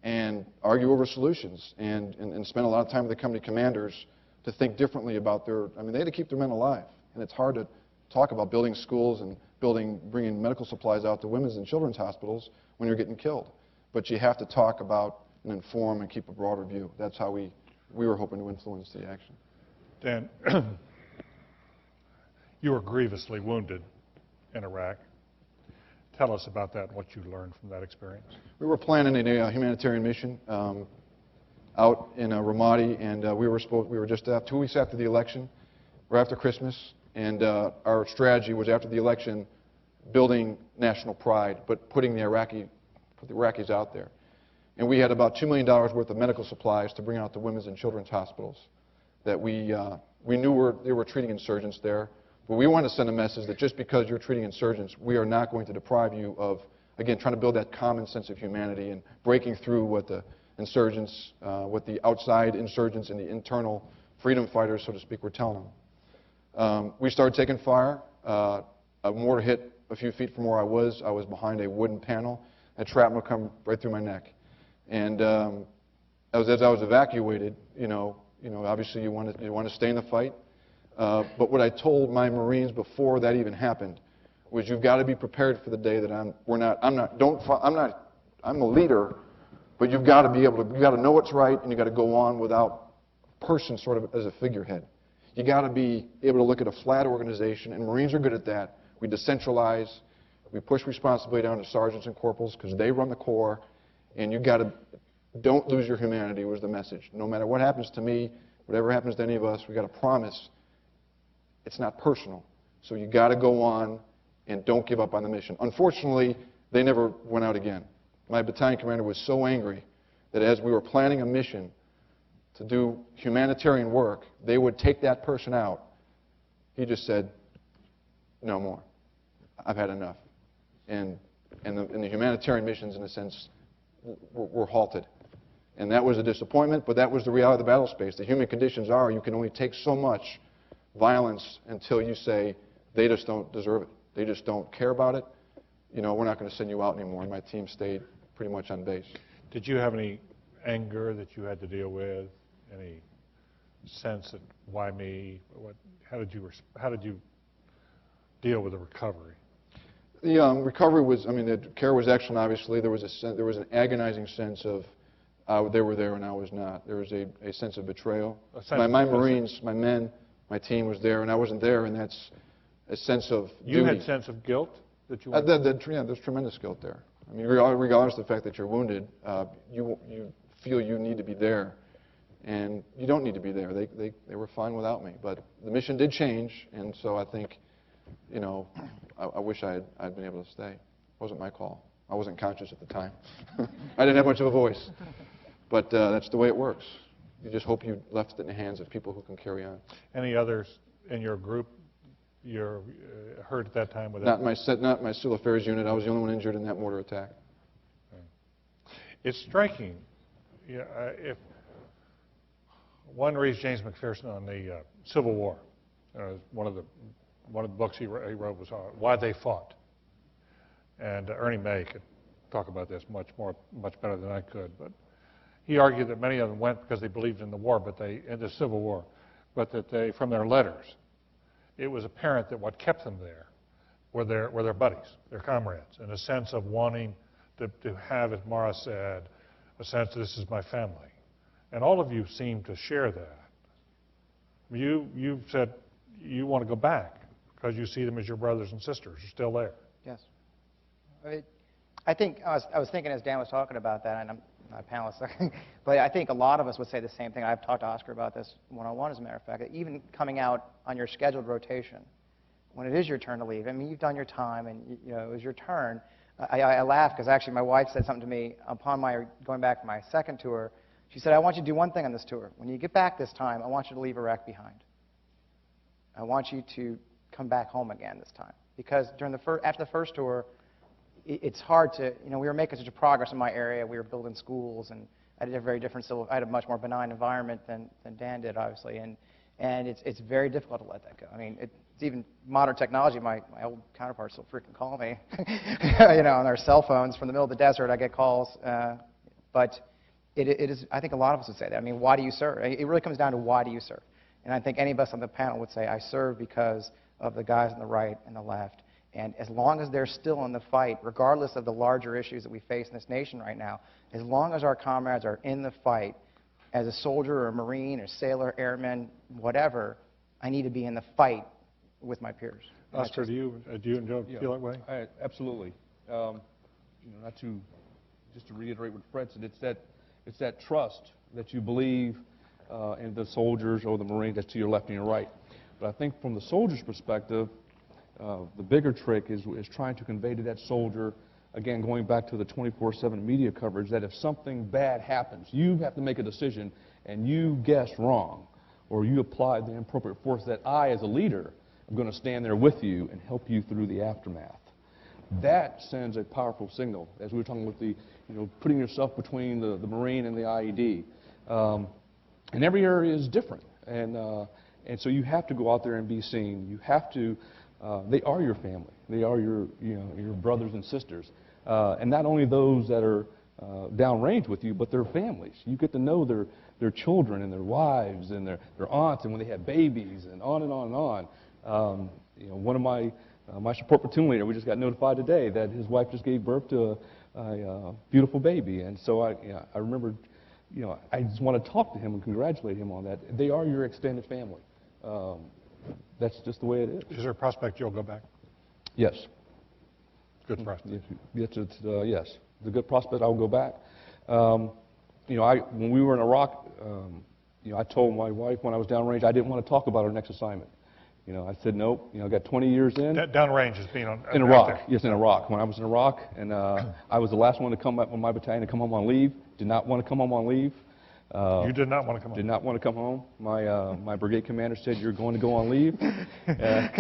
and argue over solutions, and spend a lot of time with the company commanders to think differently about they had to keep their men alive. And it's hard to talk about building schools and bringing medical supplies out to women's and children's hospitals when you're getting killed. But you have to talk about and inform and keep a broader view. That's how we were hoping to influence the action. Dan, you were grievously wounded in Iraq. tell us about that and what you learned from that experience. We were planning a humanitarian mission out in Ramadi, and we were just 2 weeks after the election, right after Christmas, and our strategy was after the election, building national pride, but putting the Iraqis out there. And we had about $2 million worth of medical supplies to bring out to women's and children's hospitals that we knew they were treating insurgents there. But we want to send a message that just because you're treating insurgents, we are not going to deprive you of, again, trying to build that common sense of humanity and breaking through what the insurgents, what the outside insurgents and the internal freedom fighters, so to speak, were telling them. We started taking fire. A mortar hit a few feet from where I was. I was behind a wooden panel. That shrapnel come right through my neck. And as I was evacuated, obviously you want to stay in the fight. But what I told my Marines before that even happened was, you've got to be prepared for the day that I'm a leader, but you've got to be able to, you got to know what's right, and you got to go on without a person sort of as a figurehead. You got to be able to look at a flat organization, and Marines are good at that. We decentralize, we push responsibility down to sergeants and corporals because they run the Corps, and you got to, don't lose your humanity was the message. No matter what happens to me, whatever happens to any of us, we got to promise it's not personal. So you got to go on and don't give up on the mission. Unfortunately, they never went out again. My battalion commander was so angry that as we were planning a mission to do humanitarian work, they would take that person out. He just said, no more. I've had enough. And the humanitarian missions, in a sense, were halted. And that was a disappointment, but that was the reality of the battle space. The human conditions are you can only take so much violence until you say they just don't deserve it. They just don't care about it. We're not going to send you out anymore. And my team stayed pretty much on base. Did you have any anger that you had to deal with? Any sense that why me? How did you deal with the recovery? The recovery was, the care was excellent. Obviously, there was an agonizing sense of they were there and I was not. There was a sense of betrayal. My Marines, my men, my team was there and I wasn't there, and that's a sense of duty. You had a sense of guilt that you. Yeah, there's tremendous guilt there. Regardless of the fact that you're wounded, you feel you need to be there, and you don't need to be there. They were fine without me, but the mission did change, and so I think, I wish I'd been able to stay. It wasn't my call. I wasn't conscious at the time. I didn't have much of a voice, but that's the way it works. You just hope you left it in the hands of people who can carry on. Any others in your group you're hurt at that time? Not my civil affairs unit. I was the only one injured in that mortar attack. It's striking. If one reads James McPherson on the Civil War, one of the books he wrote was on why they fought, and Ernie May could talk about this much better than I could. But he argued that many of them went because they believed in the war, in the Civil War, but that they, from their letters, it was apparent that what kept them there were their buddies, their comrades, and a sense of wanting to have, as Mara said, a sense that this is my family. And all of you seem to share that. You've said you want to go back because you see them as your brothers and sisters. You're still there. Yes. I think I was thinking as Dan was talking about that, and I'm not a panelist, but I think a lot of us would say the same thing. I've talked to Oscar about this one-on-one, as a matter of fact. Even coming out on your scheduled rotation, when it is your turn to leave, you've done your time, and it was your turn. I laughed because actually my wife said something to me upon my going back to my second tour. She said, I want you to do one thing on this tour. When you get back this time, I want you to leave Iraq behind. I want you to come back home again this time. Because after the first tour, it's hard to, we were making such a progress in my area. We were building schools, and I did a very different I had a much more benign environment than Dan did, obviously. And it's very difficult to let that go. It's even modern technology. My old counterparts will freaking call me, on their cell phones from the middle of the desert. I get calls, but it is. I think a lot of us would say that. Why do you serve? It really comes down to why do you serve? And I think any of us on the panel would say, I serve because of the guys on the right and the left. And as long as they're still in the fight, regardless of the larger issues that we face in this nation right now, as long as our comrades are in the fight, as a soldier or a Marine or sailor, airman, whatever, I need to be in the fight with my peers. Oscar, do you feel that way? Absolutely. not to, just to reiterate what Fred said, it's that trust that you believe in the soldiers or the Marines that's to your left and your right. But I think from the soldier's perspective, the bigger trick is trying to convey to that soldier, again, going back to the 24/7 media coverage, that if something bad happens, you have to make a decision and you guessed wrong, or you applied the inappropriate force, that I, as a leader, am going to stand there with you and help you through the aftermath. That sends a powerful signal, as we were talking with the, putting yourself between the Marine and the IED. And every area is different, and so you have to go out there and be seen. You have to. They are your family. They are your brothers and sisters, and not only those that are downrange with you, but their families. You get to know their children and their wives and their aunts, and when they have babies, and on and on and on. One of my support platoon leader, we just got notified today that his wife just gave birth to a beautiful baby, and so I remember, I just want to talk to him and congratulate him on that. They are your extended family. That's just the way it is. Is there a prospect you'll go back? Yes. Good prospect. Yes, yes. It's a good prospect. I'll go back. When we were in Iraq, I told my wife when I was downrange I didn't want to talk about our next assignment. I said, nope. I got 20 years in. Downrange is being on in Iraq. Yes, in Iraq. When I was in Iraq, and I was the last one to come up with my battalion to come home on leave. Did not want to come home on leave. You did not want to come home? Did not want to come home. My brigade commander said, you're going to go on leave. That's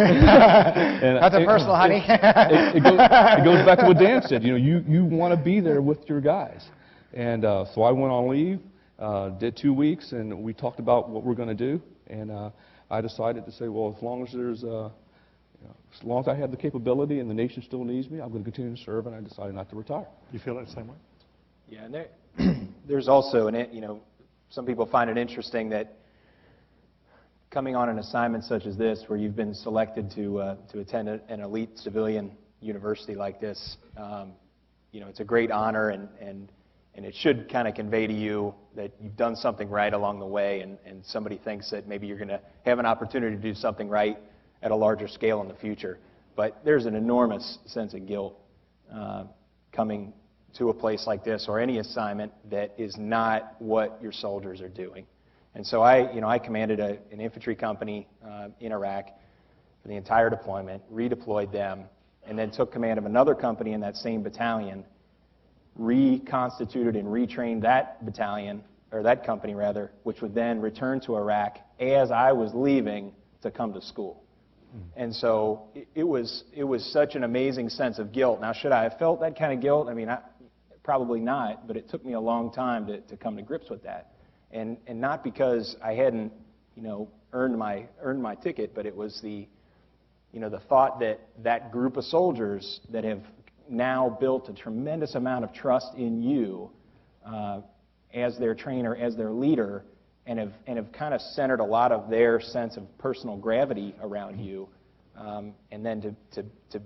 a personal, honey. It goes back to what Dan said. You want to be there with your guys. And so I went on leave, did 2 weeks, and we talked about what we're going to do. And I decided to say, well, as long as I have the capability and the nation still needs me, I'm going to continue to serve, and I decided not to retire. You feel it the same way? Yeah, and there's also, some people find it interesting that coming on an assignment such as this, where you've been selected to attend an elite civilian university like this, it's a great honor, and it should kind of convey to you that you've done something right along the way, and somebody thinks that maybe you're going to have an opportunity to do something right at a larger scale in the future. But there's an enormous sense of guilt coming to a place like this, or any assignment that is not what your soldiers are doing. And so I commanded an infantry company in Iraq for the entire deployment, redeployed them, and then took command of another company in that same battalion, reconstituted and retrained that battalion, or that company rather, which would then return to Iraq as I was leaving to come to school. And so it was such an amazing sense of guilt. Now, should I have felt that kind of guilt? Probably not, but it took me a long time to come to grips with that, and not because I hadn't earned my ticket, but it was the thought that that group of soldiers that have now built a tremendous amount of trust in you as their trainer, as their leader, and have kind of centered a lot of their sense of personal gravity around you, and then to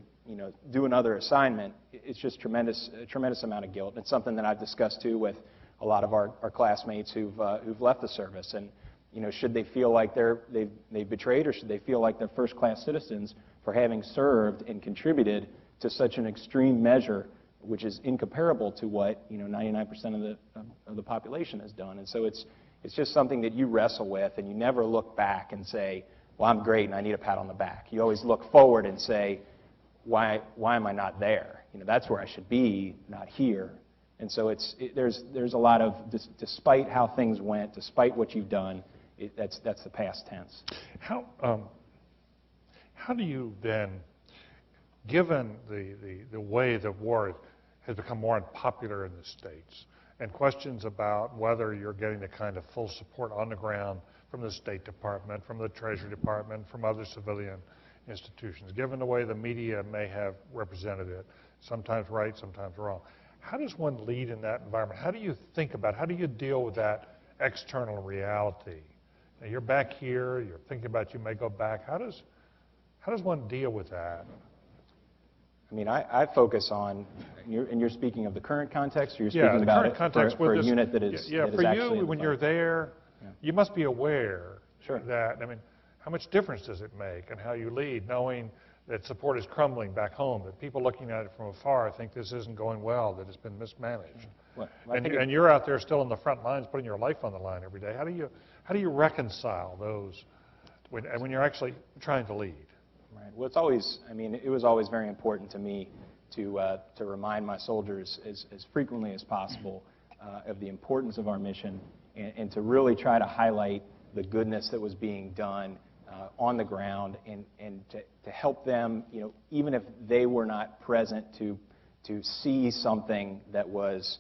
do another assignment, it's just a tremendous amount of guilt. And it's something that I've discussed too with a lot of our classmates who've left the service. And should they feel like they've betrayed, or should they feel like they're first-class citizens for having served and contributed to such an extreme measure, which is incomparable to what 99% of the population has done. And so it's just something that you wrestle with, and you never look back and say, well, I'm great and I need a pat on the back. You always look forward and say, why am I not there? That's where I should be, not here. And so there's a lot of, despite how things went, despite what you've done, that's the past tense. How do you then, given the way the war has become more unpopular in the States, and questions about whether you're getting the kind of full support on the ground from the State Department, from the Treasury Department, from other civilian institutions, given the way the media may have represented it, sometimes right, sometimes wrong, how does one lead in that environment? How do you think about, how do you deal with that external reality? Now, you're back here, you're thinking about you may go back. How does one deal with that? I focus on, and you're speaking of the current context, or you're speaking about it for a unit that is Yeah, that for is actually you, when you're there, you must be aware Sure. that, how much difference does it make in how you lead, knowing that support is crumbling back home, that people looking at it from afar think this isn't going well, that it's been mismanaged. Well, And you're out there still in the front lines putting your life on the line every day. How do you reconcile those when you're actually trying to lead? Right. Well, it's always, I mean, it was always very important to me to remind my soldiers as frequently as possible of the importance of our mission and to really try to highlight the goodness that was being done on the ground and to help them, you know, even if they were not present to see something that was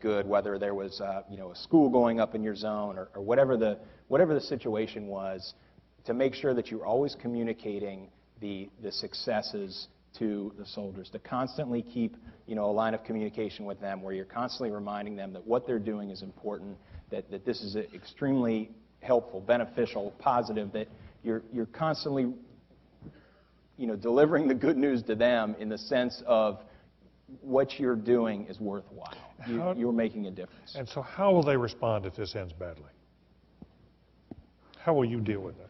good, whether there was you know, a school going up in your zone or whatever the situation was, to make sure that you're always communicating the successes to the soldiers, to constantly keep, you know, a line of communication with them where you're constantly reminding them that what they're doing is important, that this is extremely helpful, beneficial, positive, that you're constantly, you know, delivering the good news to them in the sense of what you're doing is worthwhile. You're making a difference. And so how will they respond if this ends badly? How will you deal with it?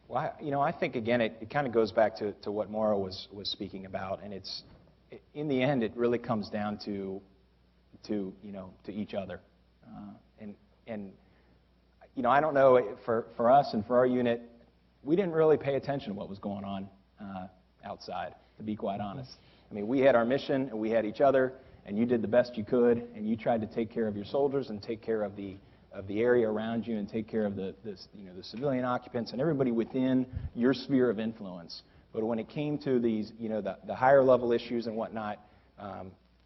Well, you know, I think, again, it kind of goes back to what Maura was speaking about, and in the end, it really comes down to you know, to each other. And you know, I don't know, for us and for our unit, we didn't really pay attention to what was going on outside, to be quite honest. I mean, we had our mission, and we had each other, and you did the best you could, and you tried to take care of your soldiers and take care of the area around you and take care of the civilian occupants and everybody within your sphere of influence. But when it came to these, you know, the higher level issues and whatnot,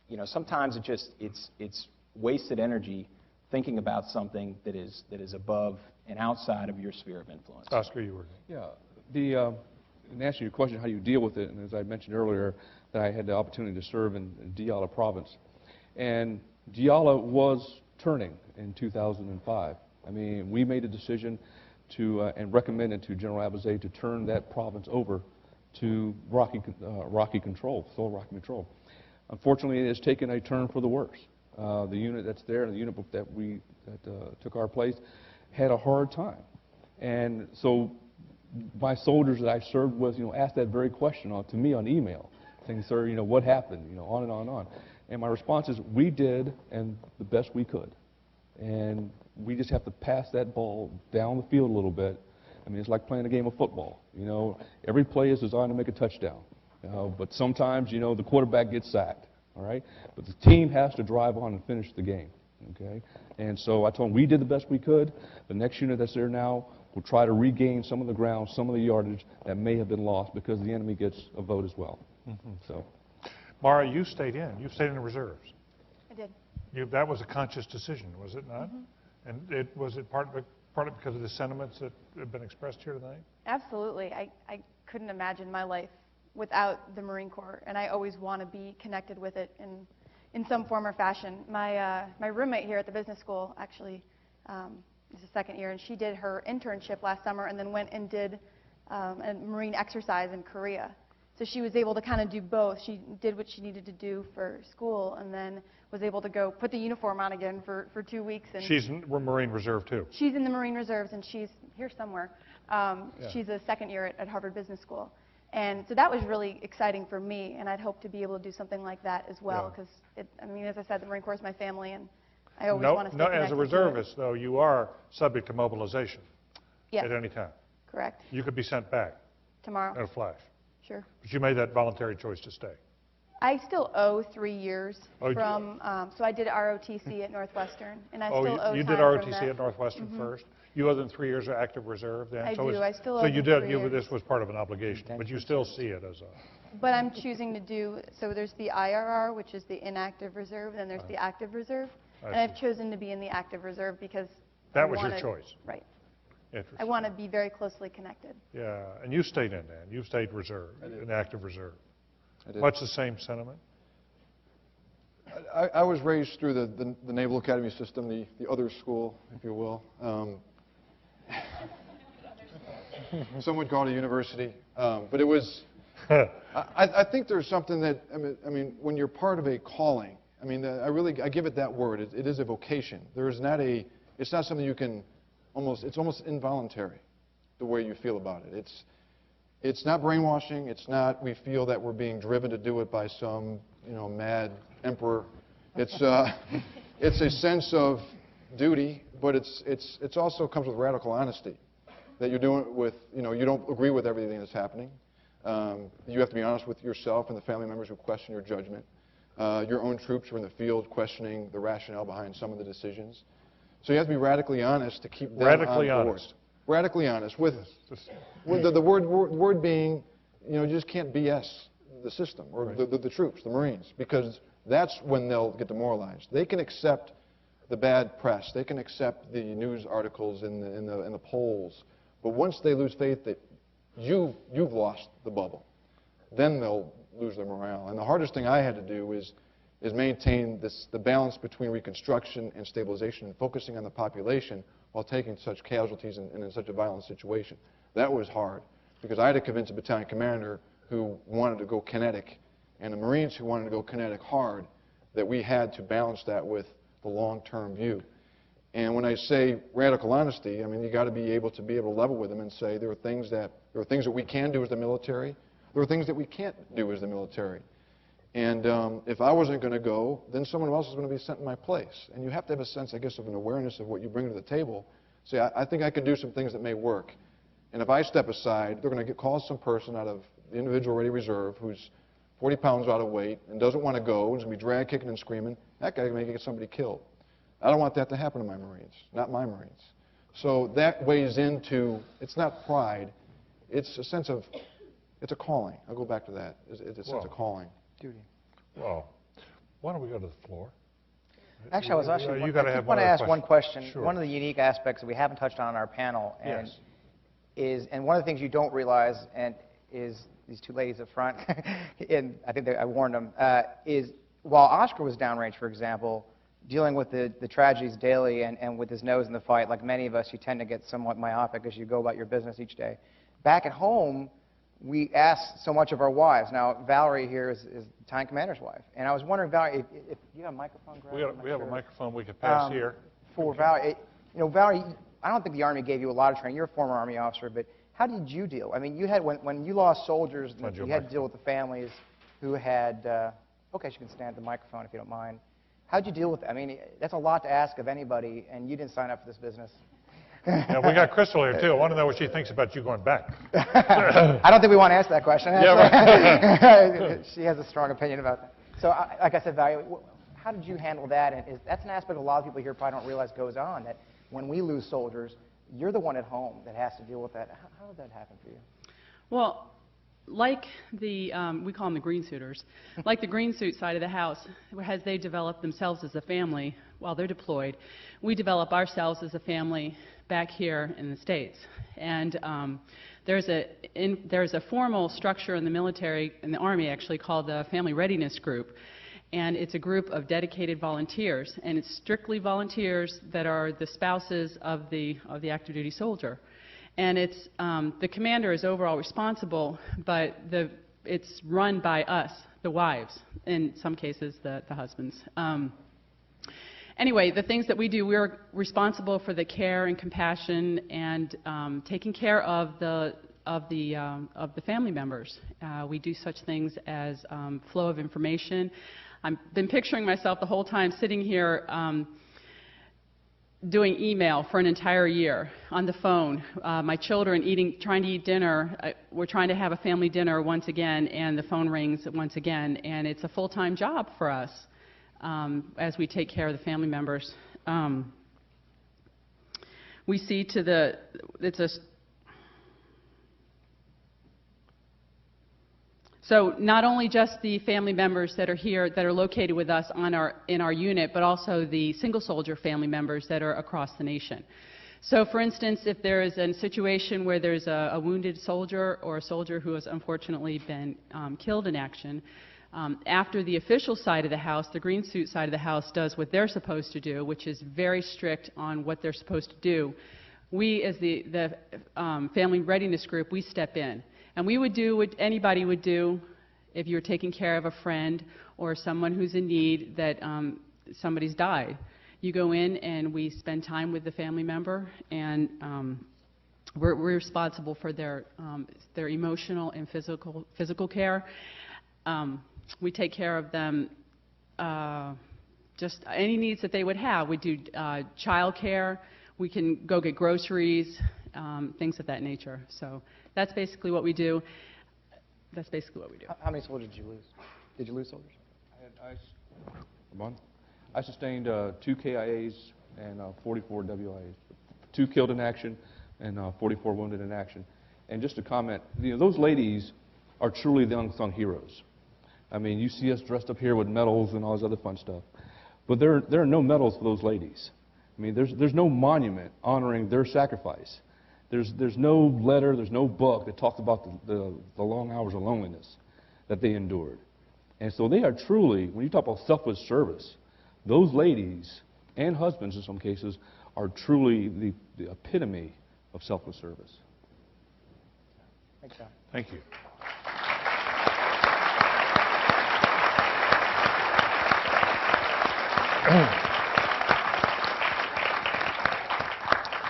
you know, sometimes it's wasted energy thinking about something that is above and outside of your sphere of influence. Oscar, you were. Yeah. In answering your question, how do you deal with it, and as I mentioned earlier, that I had the opportunity to serve in Diyala province. And Diyala was turning in 2005. I mean, we made a decision to, and recommended to General Abizaid to turn that province over to Rocky control, full Rocky control. Unfortunately, it has taken a turn for the worse. The unit that's there, the unit that took our place, had a hard time. And so my soldiers that I served with, you know, asked that very question to me on email, saying, sir, you know, what happened, you know, on and on and on. And my response is, we did and the best we could. And we just have to pass that ball down the field a little bit. I mean, it's like playing a game of football. You know, every play is designed to make a touchdown. But sometimes, you know, the quarterback gets sacked, all right? But the team has to drive on and finish the game, okay? And so I told them we did the best we could. The next unit that's there now will try to regain some of the ground, some of the yardage that may have been lost because the enemy gets a vote as well. So, Maura, you stayed in. You stayed in the reserves. I did. That was a conscious decision, was it not? And was it partly because of the sentiments that have been expressed here tonight? Absolutely. I couldn't imagine my life without the Marine Corps, and I always want to be connected with it in some form or fashion. My roommate here at the business school actually is a second year, and she did her internship last summer and then went and did a Marine exercise in Korea. So she was able to kind of do both. She did what she needed to do for school and then was able to go put the uniform on again for 2 weeks. And she's in Marine Reserve, too. She's in the Marine Reserves, and she's here somewhere. She's a second year at Harvard Business School. And so that was really exciting for me, and I'd hope to be able to do something like that as well because, I mean, as I said, the Marine Corps is my family, and I always want to stay connected. As a reservist, though, you are subject to mobilization at any time. Correct. You could be sent back tomorrow in a flash. Sure. But you made that voluntary choice to stay. I still owe 3 years from, so I did ROTC at Northwestern, and I still owe you time did from ROTC that. at Northwestern first? You owe them 3 years of active reserve then? I do. I still owe so them you did, 3 years. this was part of an obligation, but you still see it as a... But I'm choosing to do, so there's the IRR, which is the inactive reserve, and there's the active reserve. And I've chosen to be in the active reserve because that was your choice. Right. Interesting. I want to be very closely connected. Yeah, and you stayed in, Dan. You stayed reserve, in active reserve. I did. Much the same sentiment? I was raised through the Naval Academy system, the other school, if you will. Some would call it a university, but it was. I think there's something that I mean, when you're part of a calling. I mean, I give it that word. It is a vocation. There is not a. It's not something you can. It's almost involuntary, the way you feel about it. It's not brainwashing. It's not we feel that we're being driven to do it by some, mad emperor. It's a sense of duty, but it's also comes with radical honesty. That you're doing it with, you don't agree with everything that's happening. You have to be honest with yourself and the family members who question your judgment. Your own troops are in the field questioning the rationale behind some of the decisions. So you have to be radically honest to keep them on board. Honest. Radically honest. With the word being, you just can't BS the system or right. the troops, the Marines, because that's when they'll get demoralized. They can accept the bad press. They can accept the news articles in the polls. But once they lose faith that you've lost the bubble, then they'll lose their morale. And the hardest thing I had to do is maintain the balance between reconstruction and stabilization and focusing on the population while taking such casualties and in such a violent situation. That was hard because I had to convince a battalion commander who wanted to go kinetic and the Marines who wanted to go kinetic hard that we had to balance that with the long-term view. And when I say radical honesty, I mean you got to be able to level with them and say there are things that we can do as the military, there are things that we can't do as the military. And if I wasn't going to go, then someone else is going to be sent in my place. And you have to have a sense, I guess, of an awareness of what you bring to the table. Say, I think I can do some things that may work. And if I step aside, they're going to call some person out of the individual ready reserve who's 40 pounds out of weight and doesn't want to go, is going to be dragged, kicking, and screaming. That guy may get somebody killed. I don't want that to happen to my Marines, not my Marines. So that weighs into, it's not pride, it's a sense of, it's a calling. I'll go back to that. It's a sense of calling. Duty. Well, why don't we go to the floor? Actually, I was actually You I gotta just have want to one ask other one question. Sure. One of the unique aspects that we haven't touched on in our panel, and Yes. and one of the things you don't realize, and is these two ladies up front, and I think I warned them, is while Oscar was downrange, for example, dealing with the tragedies daily and with his nose in the fight, like many of us, you tend to get somewhat myopic as you go about your business each day. Back at home, we ask so much of our wives. Now, Valerie here is the battalion commander's wife. And I was wondering, Valerie, if you have a microphone, Greg? We have a microphone we could pass here. For Valerie, Valerie, I don't think the Army gave you a lot of training. You're a former Army officer, but how did you deal? I mean, you had, when you lost soldiers, you had to deal with the families who had, okay, you can stand at the microphone if you don't mind. How did you deal with that? I mean, that's a lot to ask of anybody, and you didn't sign up for this business. Yeah, we got Crystal here, too. I want to know what she thinks about you going back. I don't think we want to ask that question. Yeah, right. She has a strong opinion about that. So, like I said, Valerie, how did you handle that? And that's an aspect a lot of people here probably don't realize goes on, that when we lose soldiers, you're the one at home that has to deal with that. How did that happen for you? Well, like the, we call them the green suiters, like the green suit side of the house, as they develop themselves as a family while they're deployed, we develop ourselves as a family back here in the States. And there's a formal structure in the military, in the Army actually, called the Family Readiness Group. And it's a group of dedicated volunteers. And it's strictly volunteers that are the spouses of the active duty soldier. And it's, the commander is overall responsible, but it's run by us, the wives, in some cases the husbands. Anyway, the things that we do, we're responsible for the care and compassion and taking care of the family members. We do such things as flow of information. I've been picturing myself the whole time sitting here doing email for an entire year on the phone. My children trying to eat dinner. We're trying to have a family dinner once again, and the phone rings once again, and it's a full-time job for us as we take care of the family members. We see to the, so not only just the family members that are here, that are located with us in our unit, but also the single soldier family members that are across the nation. So for instance, if there is a situation where there's a wounded soldier or a soldier who has unfortunately been killed in action, after the official side of the house, the green suit side of the house does what they're supposed to do, which is very strict on what they're supposed to do, we as the Family Readiness Group, we step in. And we would do what anybody would do if you were taking care of a friend or someone who's in need, that somebody's died. You go in and we spend time with the family member, and we're responsible for their emotional and physical care. We take care of them, just any needs that they would have. We do child care. We can go get groceries, things of that nature. So that's basically what we do. That's basically what we do. How many soldiers did you lose? Did you lose soldiers? I sustained 2 KIAs and 44 WIAs, 2 killed in action and 44 wounded in action. And just to comment, those ladies are truly the unsung heroes. I mean, you see us dressed up here with medals and all this other fun stuff, but there are no medals for those ladies. I mean, there's no monument honoring their sacrifice. There's no letter, there's no book that talks about the long hours of loneliness that they endured. And so they are truly, when you talk about selfless service, those ladies and husbands in some cases are truly the epitome of selfless service. Thanks, John. Thank you.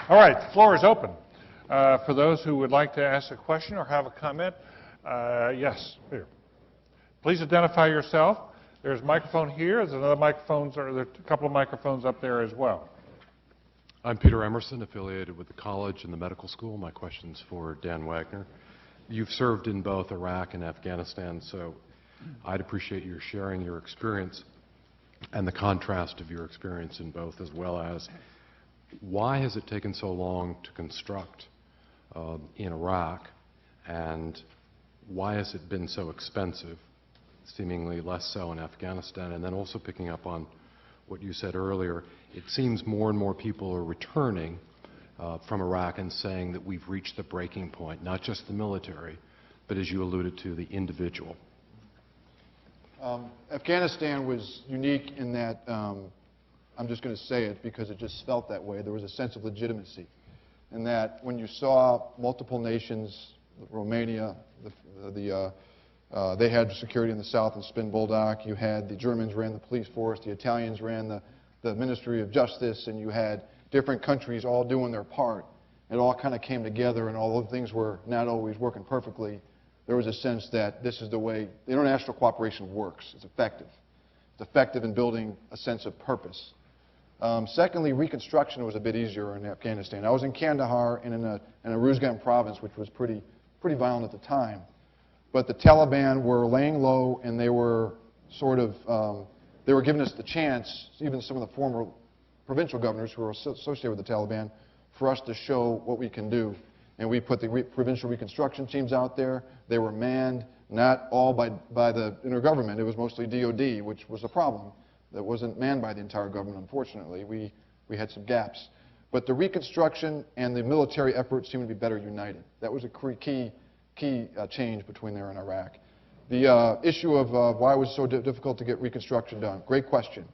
All right, the floor is open. For those who would like to ask a question or have a comment, yes, here. Please identify yourself. There's a microphone here. There's another microphone, or there's a couple of microphones up there as well. I'm Peter Emerson, affiliated with the college and the medical school. My question's for Dan Wagner. You've served in both Iraq and Afghanistan, so I'd appreciate your sharing your experience and the contrast of your experience in both, as well as why has it taken so long to construct in Iraq, and why has it been so expensive, seemingly less so in Afghanistan? And then also picking up on what you said earlier, it seems more and more people are returning from Iraq and saying that we've reached the breaking point, not just the military, but as you alluded to, the individual. Afghanistan was unique in that, I'm just going to say it because it just felt that way, there was a sense of legitimacy. And that when you saw multiple nations, Romania, they had security in the south in Spin Boldak, you had the Germans ran the police force, the Italians ran the Ministry of Justice, and you had different countries all doing their part. It all kind of came together, and although things were not always working perfectly, there was a sense that this is the way the international cooperation works. It's effective. It's effective in building a sense of purpose. Secondly, reconstruction was a bit easier in Afghanistan. I was in Kandahar and in a Uruzgan province, which was pretty violent at the time. But the Taliban were laying low, and they were sort of, they were giving us the chance, even some of the former provincial governors who were associated with the Taliban, for us to show what we can do. And we put the provincial reconstruction teams out there. They were manned, not all by the intergovernment. It was mostly DOD, which was a problem. That wasn't manned by the entire government, unfortunately. We had some gaps. But the reconstruction and the military effort seemed to be better united. That was a key change between there and Iraq. The issue of why it was so difficult to get reconstruction done, great question.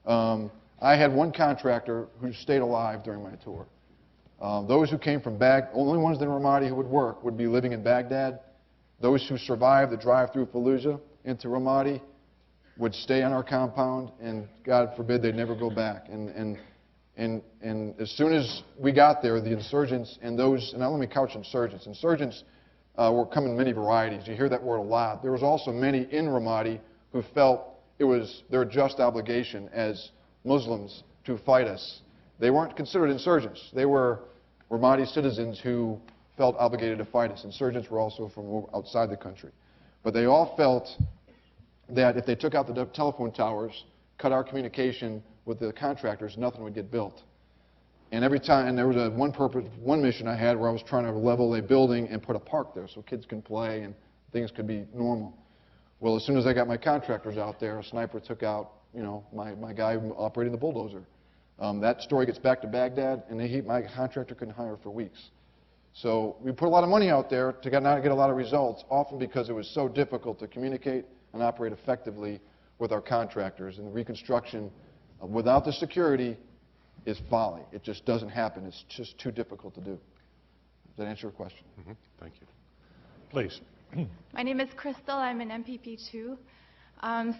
I had one contractor who stayed alive during my tour. Those who came from only ones in Ramadi who would work would be living in Baghdad. Those who survived the drive through Fallujah into Ramadi would stay on our compound, and God forbid they'd never go back. And as soon as we got there, the insurgents and those, and now let me couch insurgents. Insurgents were coming in many varieties. You hear that word a lot. There was also many in Ramadi who felt it was their just obligation as Muslims to fight us. They weren't considered insurgents. They were Ramadi citizens who felt obligated to fight us. Insurgents were also from outside the country. But they all felt that if they took out the telephone towers, cut our communication with the contractors, nothing would get built. And every time, and there was one mission I had where I was trying to level a building and put a park there so kids can play and things could be normal. Well, as soon as I got my contractors out there, a sniper took out, my guy operating the bulldozer. That story gets back to Baghdad, and my contractor couldn't hire for weeks. So we put a lot of money out there to not get a lot of results, often because it was so difficult to communicate and operate effectively with our contractors. And the reconstruction, without the security, is folly. It just doesn't happen. It's just too difficult to do. Does that answer your question? Mm-hmm. Thank you. Please. My name is Crystal. I'm an MPP2.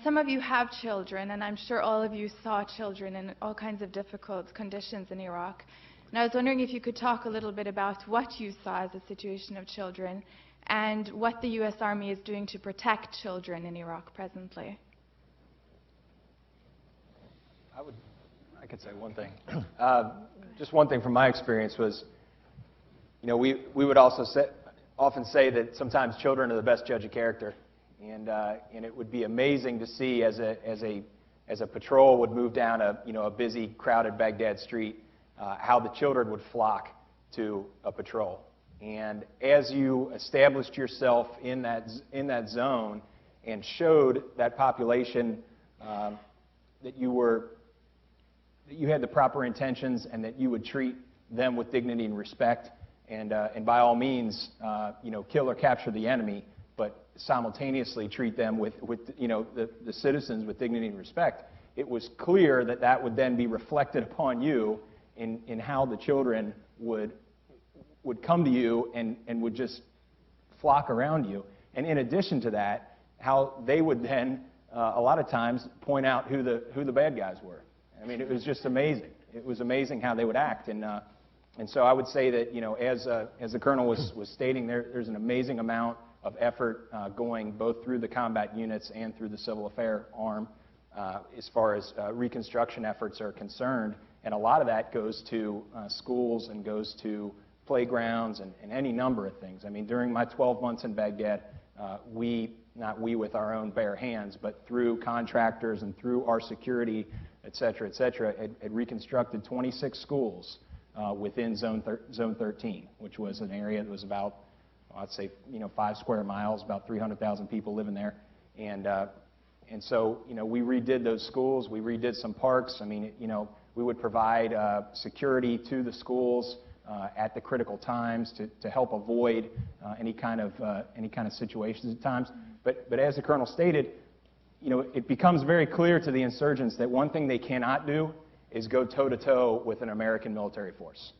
Some of you have children, and I'm sure all of you saw children in all kinds of difficult conditions in Iraq. And I was wondering if you could talk a little bit about what you saw as a situation of children and what the U.S. Army is doing to protect children in Iraq presently. I could say one thing. Just one thing from my experience was, we would also often say that sometimes children are the best judge of character, and it would be amazing to see as a patrol would move down a busy, crowded Baghdad street, how the children would flock to a patrol. And as you established yourself in that zone and showed that population that you had the proper intentions and that you would treat them with dignity and respect, and by all means, kill or capture the enemy, but simultaneously treat them with the citizens with dignity and respect. It was clear that that would then be reflected upon you in how the children would come to you and would just flock around you. And in addition to that, how they would then a lot of times point out who the bad guys were. I mean, it was just amazing. It was amazing how they would act, and so I would say that as the colonel was stating, there's an amazing amount of effort going both through the combat units and through the civil affair arm as far as reconstruction efforts are concerned, and a lot of that goes to schools and goes to playgrounds and any number of things. I mean, during my 12 months in Baghdad, not we with our own bare hands, but through contractors and through our security, et cetera, had reconstructed 26 schools within Zone 13, which was an area that was about, I'd say, 5 square miles, about 300,000 people living there. And so, we redid those schools. We redid some parks. I mean, we would provide security to the schools at the critical times to help avoid any kind of situations at times. But as the colonel stated, it becomes very clear to the insurgents that one thing they cannot do is go toe-to-toe with an American military force.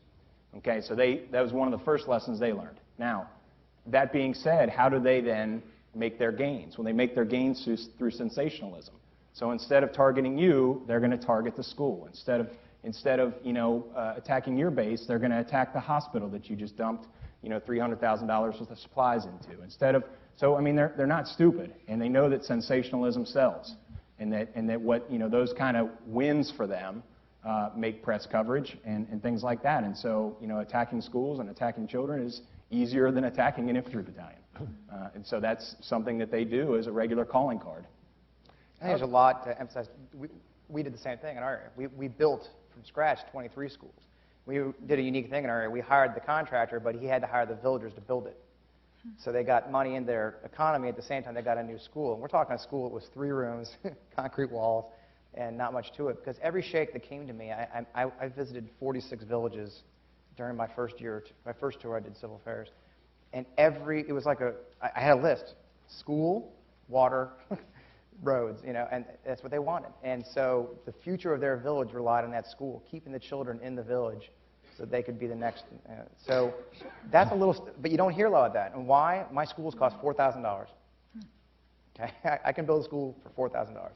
Okay, so that was one of the first lessons they learned. Now, that being said, how do they then make their gains? Well, they make their gains through sensationalism. So instead of targeting you, they're going to target the school. Instead of attacking your base, they're going to attack the hospital that you just dumped $300,000 worth of supplies into. So I mean, they're not stupid, and they know that sensationalism sells, and that what those kind of wins for them make press coverage and things like that. And so attacking schools and attacking children is easier than attacking an infantry battalion, and so that's something that they do as a regular calling card. I think there's a lot to emphasize. We did the same thing in our area. We built from scratch 23 schools. We did a unique thing in our area. We hired the contractor, but he had to hire the villagers to build it. So they got money in their economy at the same time they got a new school. And we're talking a school that was 3 rooms, concrete walls, and not much to it. Because every sheikh that came to me, I visited 46 villages during my first year, my first tour I did civil affairs. And it was like I had a list: school, water, roads, and that's what they wanted. And so the future of their village relied on that school, keeping the children in the village so they could be the next. So that's a little, but you don't hear a lot of that. And why? My schools cost $4,000. Okay, I can build a school for $4,000.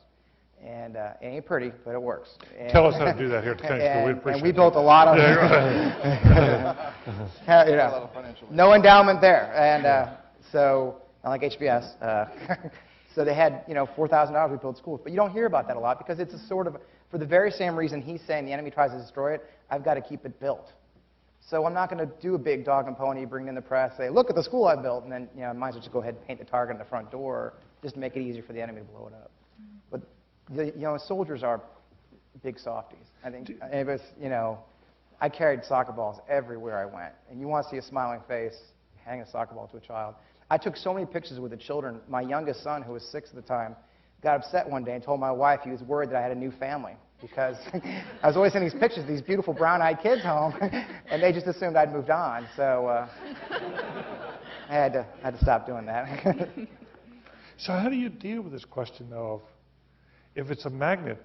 And it ain't pretty, but it works. And, Tell us how to do that here at the county school. We appreciate it. And we built a lot of no endowment there. And so, not like HBS. So they had, $4,000 we built schools. But you don't hear about that a lot because it's a sort of, for the very same reason he's saying the enemy tries to destroy it, I've got to keep it built. So I'm not going to do a big dog and pony, bring in the press, say, look at the school I built, and then, I might as well just go ahead and paint the target on the front door just to make it easier for the enemy to blow it up. But, soldiers are big softies. I think it was, I carried soccer balls everywhere I went. And you want to see a smiling face, hang a soccer ball to a child. I took so many pictures with the children. My youngest son, who was 6 at the time, got upset one day and told my wife he was worried that I had a new family because I was always sending these pictures of these beautiful brown-eyed kids home, and they just assumed I'd moved on. So I had to stop doing that. So how do you deal with this question, though, of if it's a magnet,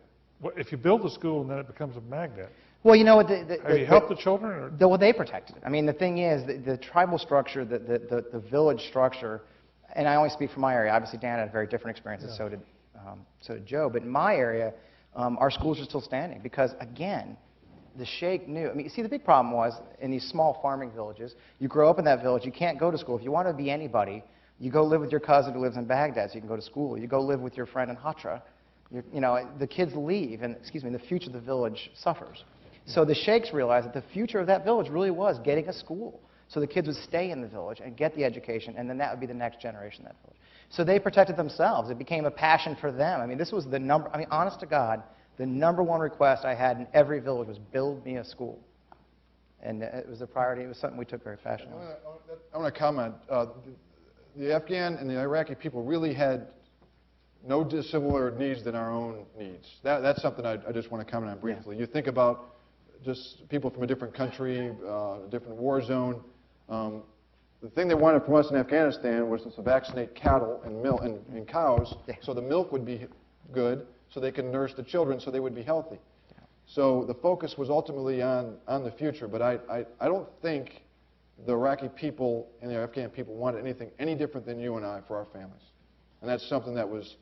if you build a school and then it becomes a magnet? Well, you know what? Have you helped the children? Well, they protected it. I mean, the thing is, the tribal structure, the village structure, and I only speak from my area. Obviously, Dan had a very different experience, and so did Joe. But in my area, our schools are still standing because, again, the sheikh knew. I mean, you see, the big problem was in these small farming villages, you grow up in that village, you can't go to school. If you want to be anybody, you go live with your cousin who lives in Baghdad so you can go to school. You go live with your friend in Hatra. The kids leave, and the future of the village suffers. So the sheikhs realized that the future of that village really was getting a school. So the kids would stay in the village and get the education, and then that would be the next generation of that village. So they protected themselves. It became a passion for them. I mean, this was honest to God, the number one request I had in every village was build me a school. And it was a priority. It was something we took very passionately. I want to comment. The Afghan and the Iraqi people really had no dissimilar needs than our own needs. That's something I just want to comment on briefly. Yeah. You think about just people from a different country, a different war zone. The thing they wanted from us in Afghanistan was to vaccinate cattle and cows so the milk would be good, so they could nurse the children so they would be healthy. Yeah. So the focus was ultimately on the future, but I don't think the Iraqi people and the Afghan people wanted anything any different than you and I for our families. And that's something that was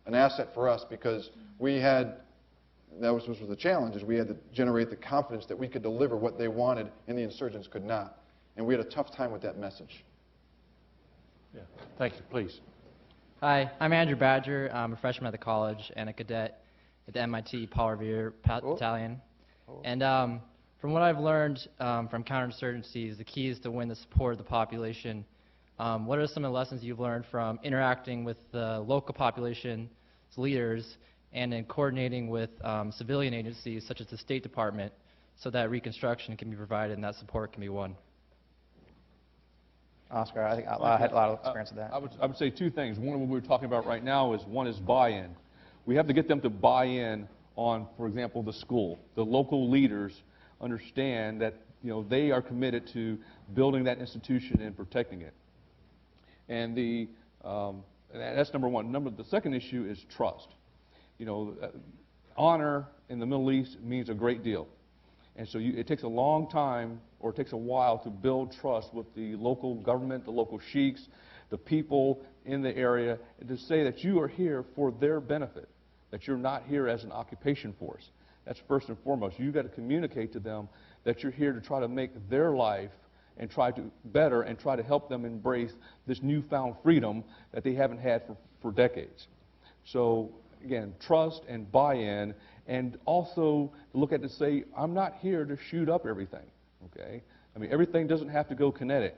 an asset for us because that was the challenge, is we had to generate the confidence that we could deliver what they wanted and the insurgents could not. And we had a tough time with that message. Yeah. Thank you. Please. Hi, I'm Andrew Badger. I'm a freshman at the college and a cadet at the MIT Paul Revere Battalion. And from what I've learned from counterinsurgencies, the key is to win the support of the population. What are some of the lessons you've learned from interacting with the local population's leaders and in coordinating with civilian agencies such as the State Department so that reconstruction can be provided and that support can be won? Oscar, I think I had a lot of experience with that. I would say two things. One of what we're talking about right now is buy-in. We have to get them to buy in on, for example, the school. The local leaders understand that they are committed to building that institution and protecting it. And that's number one. The second issue is trust. Honor in the Middle East means a great deal. And so it takes a long time, or it takes a while to build trust with the local government, the local sheiks, the people in the area, and to say that you are here for their benefit, that you're not here as an occupation force. That's first and foremost. You've got to communicate to them that you're here to try to make their life and try to better and try to help them embrace this newfound freedom that they haven't had for decades. So again, trust and buy-in, and also look at it and say, I'm not here to shoot up everything, okay? I mean, everything doesn't have to go kinetic.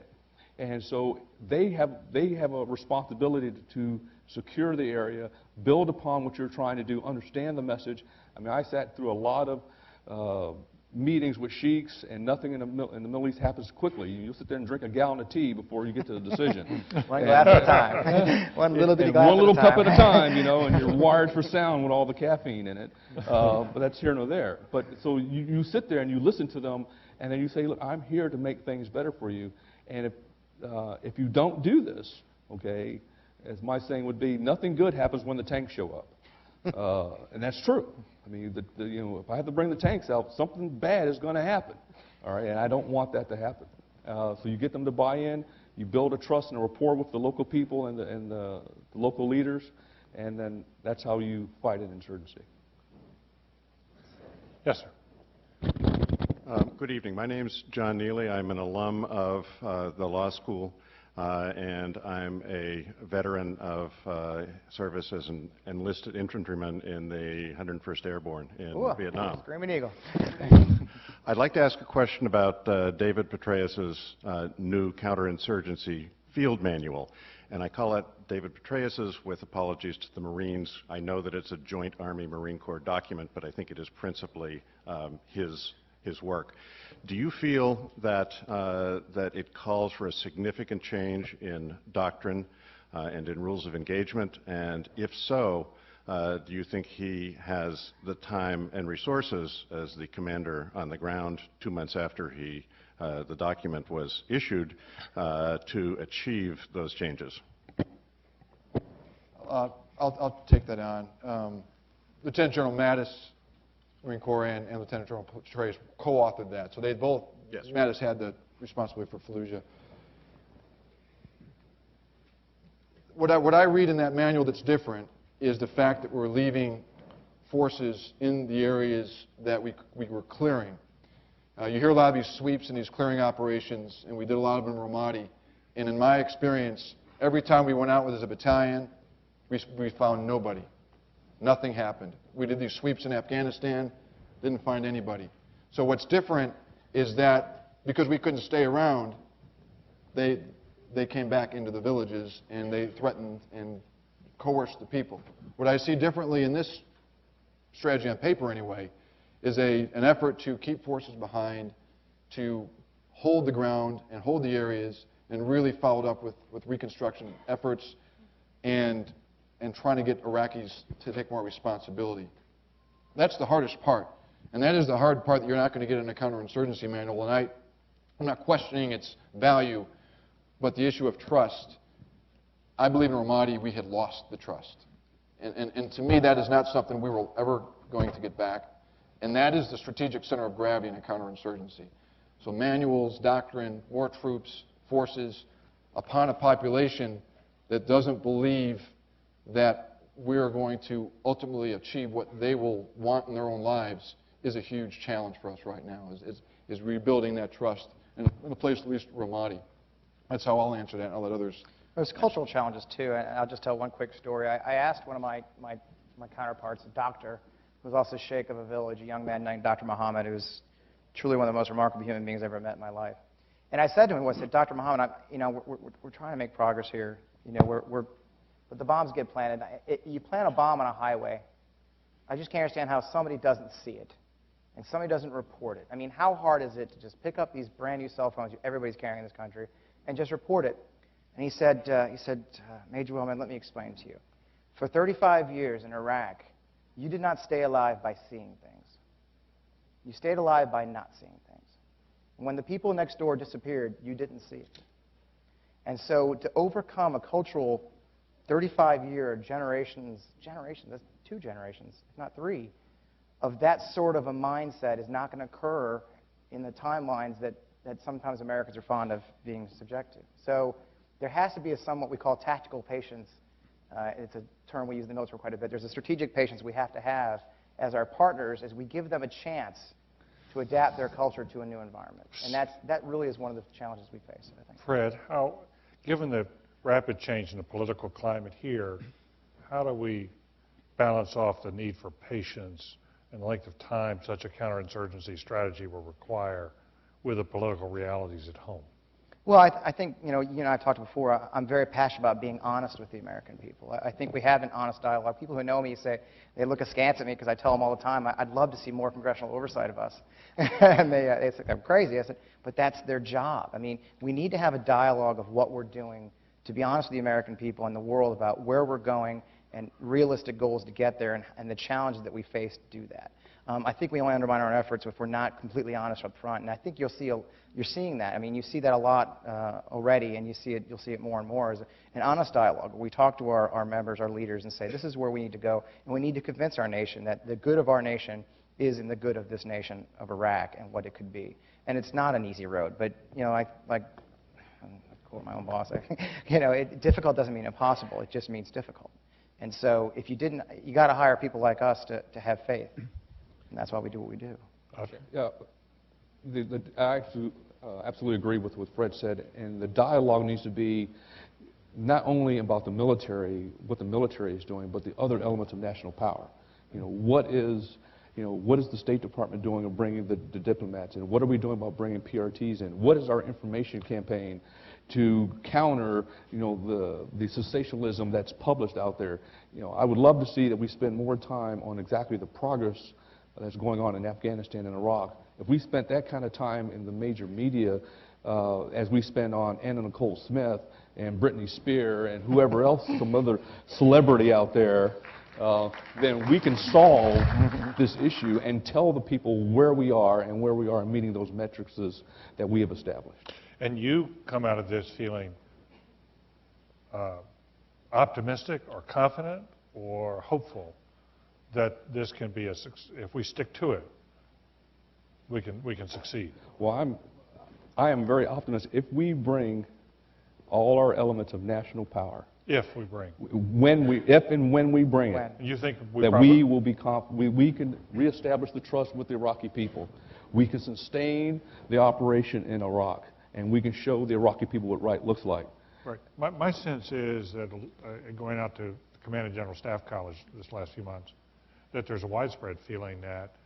And so they have a responsibility to secure the area, build upon what you're trying to do, understand the message. I mean, I sat through a lot of meetings with sheiks, and nothing in the Middle East happens quickly. You'll sit there and drink a gallon of tea before you get to the decision. One glass at a time. One little bitty glass one little cup at a time, and you're wired for sound with all the caffeine in it. But that's here nor there. But so you sit there and you listen to them, and then you say, look, I'm here to make things better for you. And if you don't do this, okay, as my saying would be, nothing good happens when the tanks show up. And that's true. I mean, if I have to bring the tanks out, something bad is going to happen. All right, and I don't want that to happen. So you get them to buy in, you build a trust and a rapport with the local people and the local leaders, and then that's how you fight an insurgency. Yes, sir. Good evening. My name's John Neely. I'm an alum of the law school. And I'm a veteran of service as an enlisted infantryman in the 101st Airborne in Vietnam. Screaming Eagle. I'd like to ask a question about David Petraeus's new counterinsurgency field manual. And I call it David Petraeus's with apologies to the Marines. I know that it's a joint Army-Marine Corps document, but I think it is principally his work. Do you feel that that it calls for a significant change in doctrine and in rules of engagement? And if so, do you think he has the time and resources as the commander on the ground 2 months after the document was issued to achieve those changes? I'll take that on. Lieutenant General Mattis, Marine Corps, and Lieutenant General Petraeus co-authored that. So they both, yes. Mattis had the responsibility for Fallujah. What I read in that manual that's different is the fact that we're leaving forces in the areas that we were clearing. You hear a lot of these sweeps and these clearing operations, and we did a lot of them in Ramadi. And in my experience, every time we went out with as a battalion, we found nobody. Nothing happened. We did these sweeps in Afghanistan, didn't find anybody. So what's different is that because we couldn't stay around, they came back into the villages and they threatened and coerced the people. What I see differently in this strategy on paper anyway is an effort to keep forces behind, to hold the ground and hold the areas, and really followed up with reconstruction efforts and trying to get Iraqis to take more responsibility. That's the hardest part. And that is the hard part that you're not going to get in a counterinsurgency manual. And I'm not questioning its value, but the issue of trust, I believe in Ramadi we had lost the trust. And to me, that is not something we were ever going to get back. And that is the strategic center of gravity in a counterinsurgency. So manuals, doctrine, more troops, forces, upon a population that doesn't believe that we're going to ultimately achieve what they will want in their own lives is a huge challenge for us right now, is rebuilding that trust in a place, at least Ramadi. That's how I'll answer that, and I'll let others. There's cultural challenges, too, and I'll just tell one quick story. I asked one of my counterparts, a doctor, who was also sheikh of a village, a young man named Dr. Muhammad, who's truly one of the most remarkable human beings I've ever met in my life. And I said to him, I said, Dr. Muhammad, we're trying to make progress here. But the bombs get planted. You plant a bomb on a highway. I just can't understand how somebody doesn't see it and somebody doesn't report it. I mean, how hard is it to just pick up these brand new cell phones everybody's carrying in this country and just report it? And he said, Major Willman, let me explain to you. For 35 years in Iraq, you did not stay alive by seeing things. You stayed alive by not seeing things. And when the people next door disappeared, you didn't see it. And so to overcome a cultural 35-year generations, that's 2 generations, if not 3, of that sort of a mindset is not going to occur in the timelines that sometimes Americans are fond of being subject to. So there has to be a somewhat we call tactical patience. It's a term we use in the military quite a bit. There's a strategic patience we have to have as our partners as we give them a chance to adapt their culture to a new environment. And that really is one of the challenges we face, I think. Fred, given the rapid change in the political climate here, how do we balance off the need for patience and the length of time such a counterinsurgency strategy will require with the political realities at home? Well, I think, you and I talked before, I'm very passionate about being honest with the American people. I think we have an honest dialogue. People who know me say, they look askance at me because I tell them all the time, I'd love to see more congressional oversight of us. And they say, I'm crazy. I said, but that's their job. I mean, we need to have a dialogue of what we're doing to be honest with the American people and the world about where we're going and realistic goals to get there and the challenges that we face to do that. I think we only undermine our efforts if we're not completely honest up front, and I think you're seeing that. I mean, you see that a lot already, and you'll see it more and more as an honest dialogue. We talk to our members, our leaders, and say, this is where we need to go, and we need to convince our nation that the good of our nation is in the good of this nation of Iraq and what it could be. And it's not an easy road, but I quote my own boss. Difficult doesn't mean impossible. It just means difficult. And so if you got to hire people like us to have faith. And that's why we do what we do. Okay. Yeah, I absolutely agree with what Fred said. And the dialogue needs to be not only about the military, what the military is doing, but the other elements of national power. What is the State Department doing of bringing the diplomats in? What are we doing about bringing PRTs in? What is our information campaign to counter, the sensationalism that's published out there? I would love to see that we spend more time on exactly the progress that's going on in Afghanistan and Iraq. If we spent that kind of time in the major media as we spend on Anna Nicole Smith and Britney Spears and whoever else, some other celebrity out there, then we can solve this issue and tell the people where we are and where we are in meeting those metrics that we have established. And you come out of this feeling optimistic or confident or hopeful that this can be if we stick to it, we can succeed? Well, I am very optimistic. If we bring all our elements of national power, if and when we bring it, you think we will be we can reestablish the trust with the Iraqi people. we can sustain the operation in Iraq, and we can show the Iraqi people what right looks like. Right. My sense is that going out to the Command and General Staff College this last few months, that there's a widespread feeling that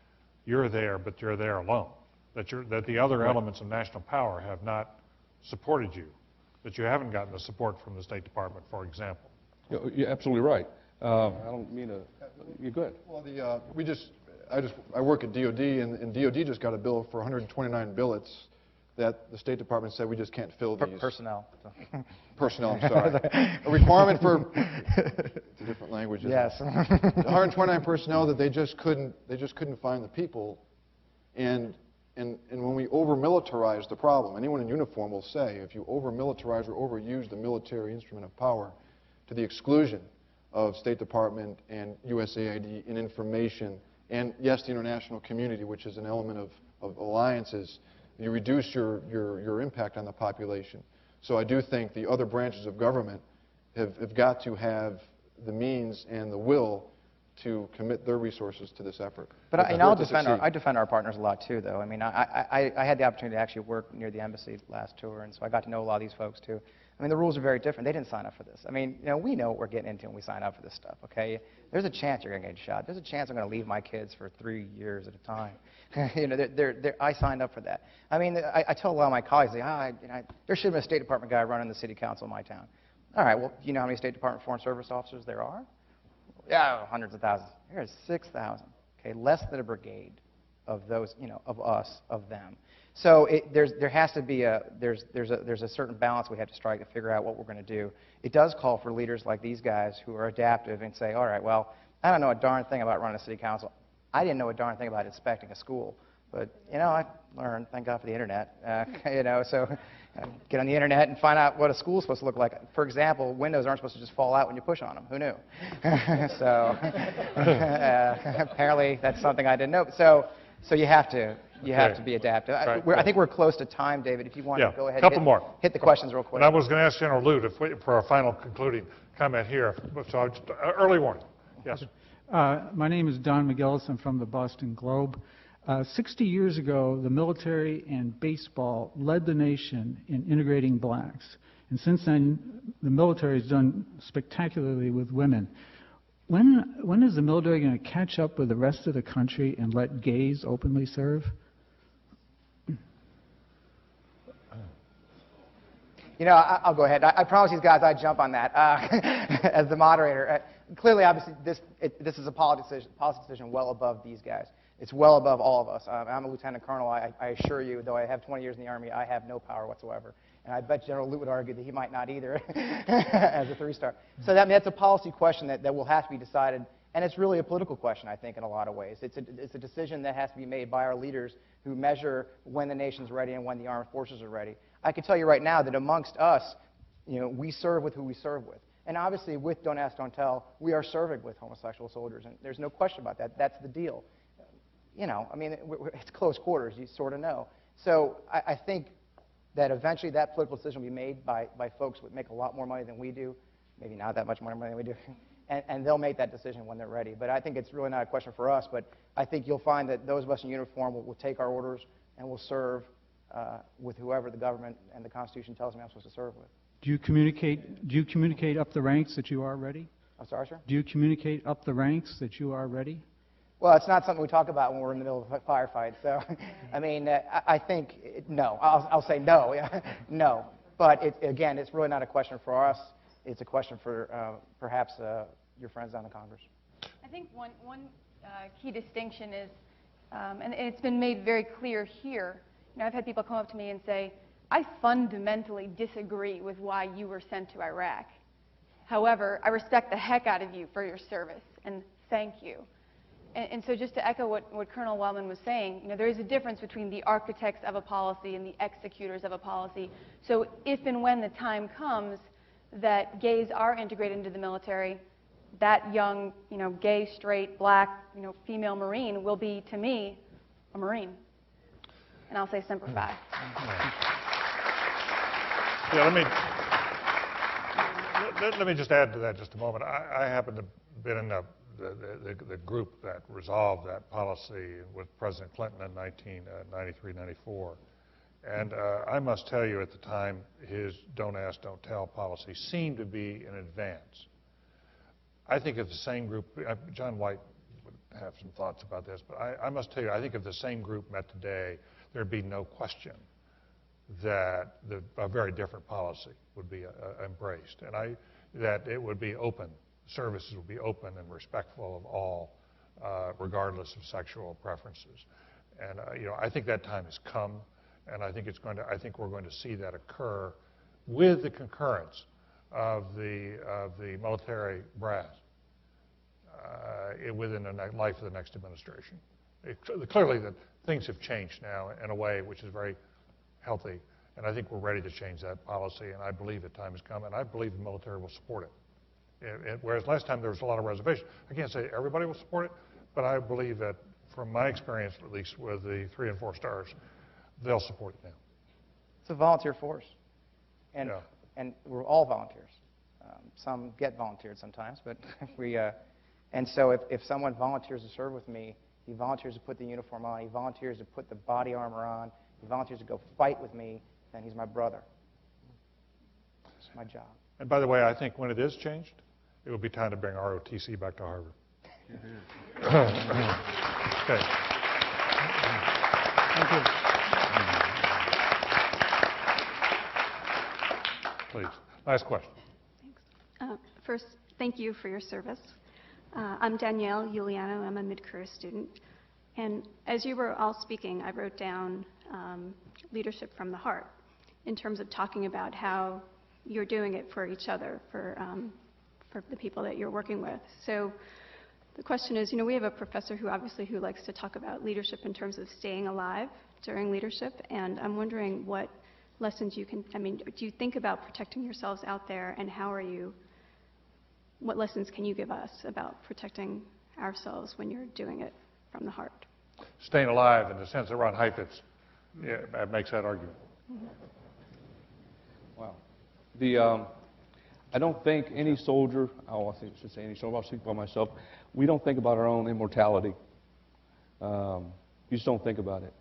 you're there, but you're there alone. That the other elements of national power have not supported you, that you haven't gotten the support from the State Department, for example. You're absolutely right. I don't mean to. You're good. Well, I work at DOD, and DOD just got a bill for 129 billets that the State Department said we just can't fill these. Personnel. Personnel, I'm sorry. A requirement for, it's a different language. Yes. 129 personnel that they just couldn't find the people. And when we over-militarize the problem, anyone in uniform will say, if you over-militarize or overuse the military instrument of power to the exclusion of State Department and USAID in information, and yes, the international community, which is an element of alliances, you reduce your impact on the population. So I do think the other branches of government have got to have the means and the will to commit their resources to this effort. But I defend our partners a lot too, though. I mean, I had the opportunity to actually work near the embassy last tour, and so I got to know a lot of these folks too. I mean, the rules are very different. They didn't sign up for this. I mean, we know what we're getting into when we sign up for this stuff, okay? There's a chance you're going to get shot. There's a chance I'm going to leave my kids for 3 years at a time. I signed up for that. I mean, I tell a lot of my colleagues, there should have been a State Department guy running the city council in my town. All right, well, do you know how many State Department Foreign Service officers there are? Yeah, hundreds of thousands. Here's 6,000, okay? Less than a brigade of those, of us, of them. So there has to be there's a certain balance we have to strike to figure out what we're going to do. It does call for leaders like these guys who are adaptive and say, all right, well, I don't know a darn thing about running a city council. I didn't know a darn thing about inspecting a school, but I learned. Thank God for the internet. So get on the internet and find out what a school is supposed to look like. For example, windows aren't supposed to just fall out when you push on them. Who knew? So apparently that's something I didn't know. So you have to be adaptive. I think we're close to time, David. If you want to go ahead and hit the questions real quick. And I was going to ask General Lute for a final concluding comment here. So early warning. Yes. My name is Don McGillis. I'm from the Boston Globe. 60 years ago, the military and baseball led the nation in integrating blacks. And since then, the military has done spectacularly with women. When is the military going to catch up with the rest of the country and let gays openly serve? I'll go ahead. I promise these guys I'd jump on that as the moderator. Clearly, obviously, this is a policy decision well above these guys. It's well above all of us. I'm a lieutenant colonel. I assure you, though I have 20 years in the Army, I have no power whatsoever. And I bet General Lute would argue that he might not either as a 3-star. So that's a policy question that will have to be decided. And it's really a political question, I think, in a lot of ways. It's a decision that has to be made by our leaders who measure when the nation's ready and when the armed forces are ready. I can tell you right now that amongst us, we serve with who we serve with. And obviously, with Don't Ask, Don't Tell, we are serving with homosexual soldiers. And there's no question about that. That's the deal. I mean, it's close quarters. You sort of know. So I think that eventually that political decision will be made by folks who make a lot more money than we do, maybe not that much more money than we do, and they'll make that decision when they're ready. But I think it's really not a question for us, but I think you'll find that those of us in uniform will take our orders and will serve with whoever the government and the Constitution tells me I'm supposed to serve with. Do you communicate up the ranks that you are ready? I'm sorry, sir? Do you communicate up the ranks that you are ready? Well, it's not something we talk about when we're in the middle of a firefight. So, I mean, I think, no. I'll say no. No. But, again, it's really not a question for us. It's a question for perhaps your friends down in Congress. I think one key distinction is, and it's been made very clear here, I've had people come up to me and say, I fundamentally disagree with why you were sent to Iraq. However, I respect the heck out of you for your service, and thank you. And so just to echo what Colonel Wellman was saying, there is a difference between the architects of a policy and the executors of a policy. So if and when the time comes that gays are integrated into the military, that young, gay, straight, black, female Marine will be, to me, a Marine. And I'll say Semper Fi. Yeah, let me just add to that just a moment. I happen to have been in the the group that resolved that policy with President Clinton in 1993, 94. And I must tell you, at the time, his don't ask, don't tell policy seemed to be in advance. I think if the same group, John White would have some thoughts about this, but I must tell you, I think if the same group met today, there'd be no question that a very different policy would be embraced, and that it would be open. Services would be open and respectful of all, regardless of sexual preferences. And I think that time has come, and I think we're going to see that occur with the concurrence of the military brass within the life of the next administration. Clearly, that things have changed now in a way which is very healthy, and I think we're ready to change that policy, and I believe the time has come, and I believe the military will support it. Whereas last time there was a lot of reservation. I can't say everybody will support it, but I believe that from my experience, at least with the 3 and 4 stars, they'll support it now. It's a volunteer force, and Yeah. and we're all volunteers. Some get volunteered sometimes, but and so if someone volunteers to serve with me, he volunteers to put the uniform on, he volunteers to put the body armor on, he volunteers to go fight with me, then he's my brother. It's my job. And by the way, I think when it is changed, it will be time to bring ROTC back to Harvard. Okay. Thank you. Please. Last question. First, thank you for your service. I'm Danielle Giuliano. I'm a mid-career student. And as you were all speaking, I wrote down leadership from the heart in terms of talking about how you're doing it for each other, for the people that you're working with. So the question is, we have a professor who likes to talk about leadership in terms of staying alive during leadership, and I'm wondering what lessons do you think about protecting yourselves out there, and what lessons can you give us about protecting ourselves when you're doing it from the heart? Staying alive, in the sense that Ron Heifetz makes that argument. Wow. I don't think any soldier, I should say any soldier, I'll speak by myself, we don't think about our own immortality. You just don't think about it.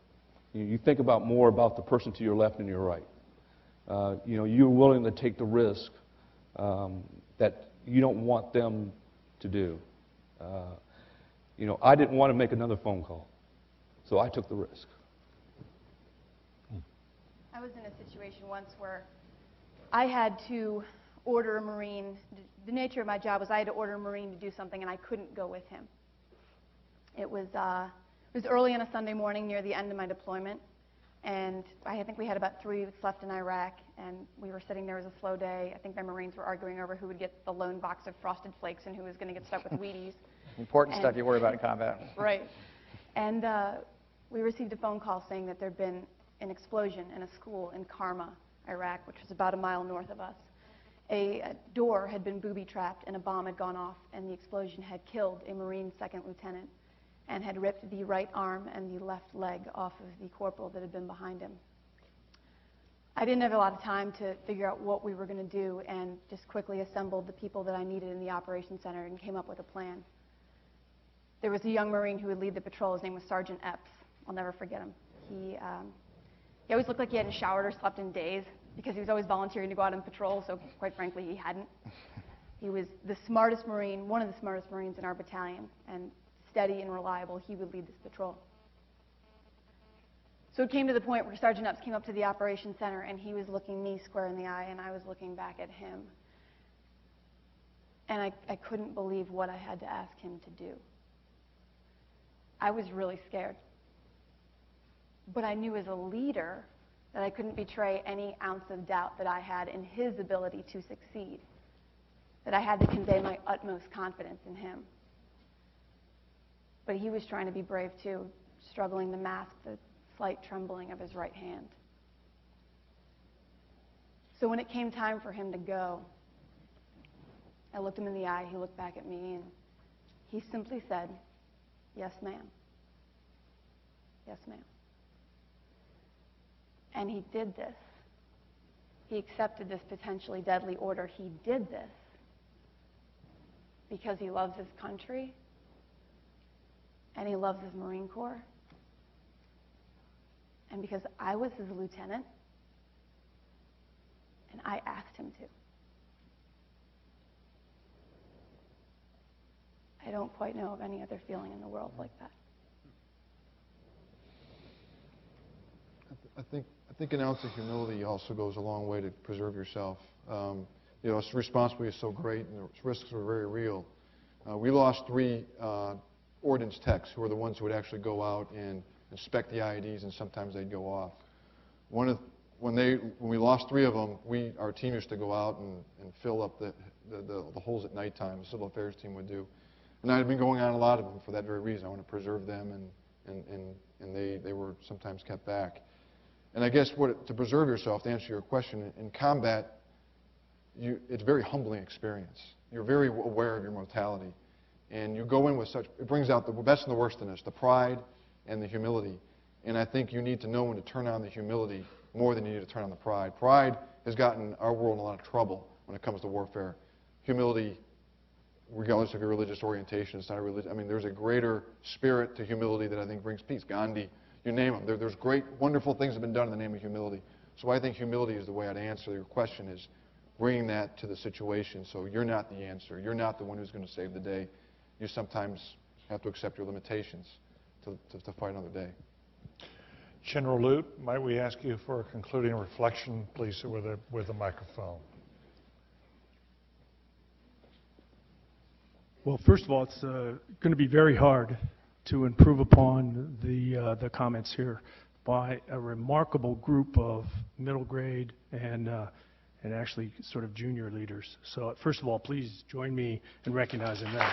You think about more about the person to your left and your right. You're willing to take the risk that you don't want them to do. I didn't want to make another phone call, so I took the risk. I was in a situation once where I had to order a Marine. The nature of my job was I had to order a Marine to do something, and I couldn't go with him. It was early on a Sunday morning near the end of my deployment, and I think we had about 3 weeks left in Iraq, and we were sitting there. It was a slow day. I think my Marines were arguing over who would get the lone box of Frosted Flakes and who was going to get stuck with Wheaties. Important stuff you worry about in combat. Right. And we received a phone call saying that there had been an explosion in a school in Karma, Iraq, which was about a mile north of us. A door had been booby-trapped and a bomb had gone off, and the explosion had killed a Marine second lieutenant and had ripped the right arm and the left leg off of the corporal that had been behind him. I didn't have a lot of time to figure out what we were going to do, and just quickly assembled the people that I needed in the operations center and came up with a plan. There was a young Marine who would lead the patrol. His name was Sergeant Epps. I'll never forget him. He always looked like he hadn't showered or slept in days because he was always volunteering to go out on patrol, so quite frankly, he hadn't. He was the smartest Marine, one of the smartest Marines in our battalion, and steady and reliable. He would lead this patrol. So it came to the point where Sergeant Epps came up to the operations center, and he was looking me square in the eye, and I was looking back at him. And I couldn't believe what I had to ask him to do. I was really scared. But I knew as a leader that I couldn't betray any ounce of doubt that I had in his ability to succeed, that I had to convey my utmost confidence in him. But he was trying to be brave too, struggling to mask the slight trembling of his right hand. So when it came time for him to go, I looked him in the eye, he looked back at me, and he simply said, "Yes, ma'am. Yes, ma'am." And he did this. He accepted this potentially deadly order. He did this because he loves his country and he loves his Marine Corps. And because I was his lieutenant, and I asked him to. I don't quite know of any other feeling in the world like that. I think an ounce of humility also goes a long way to preserve yourself. This responsibility is so great, and the risks are very real. We lost 3 ordnance techs who were the ones who would actually go out and inspect the IEDs, and sometimes they'd go off. When we lost 3 of them, our team used to go out and fill up the holes at nighttime. The civil affairs team would do. And I've been going on a lot of them for that very reason. I want to preserve them, and they were sometimes kept back. And I guess to preserve yourself, to answer your question, in combat, it's a very humbling experience. You're very aware of your mortality. And you go in with it brings out the best and the worst in us, the pride and the humility. And I think you need to know when to turn on the humility more than you need to turn on the pride. Pride has gotten our world in a lot of trouble when it comes to warfare. Humility, regardless of your religious orientation, it's not a religion. I mean, there's a greater spirit to humility that I think brings peace. Gandhi, you name them. There's great, wonderful things that have been done in the name of humility. So I think humility is the way I'd answer your question, is bringing that to the situation. So you're not the answer. You're not the one who's going to save the day. You sometimes have to accept your limitations to fight another day. General Lute, might we ask you for a concluding reflection, please, with a microphone? Well, first of all, it's going to be very hard to improve upon the comments here by a remarkable group of middle grade and actually sort of junior leaders. So first of all, please join me in recognizing them.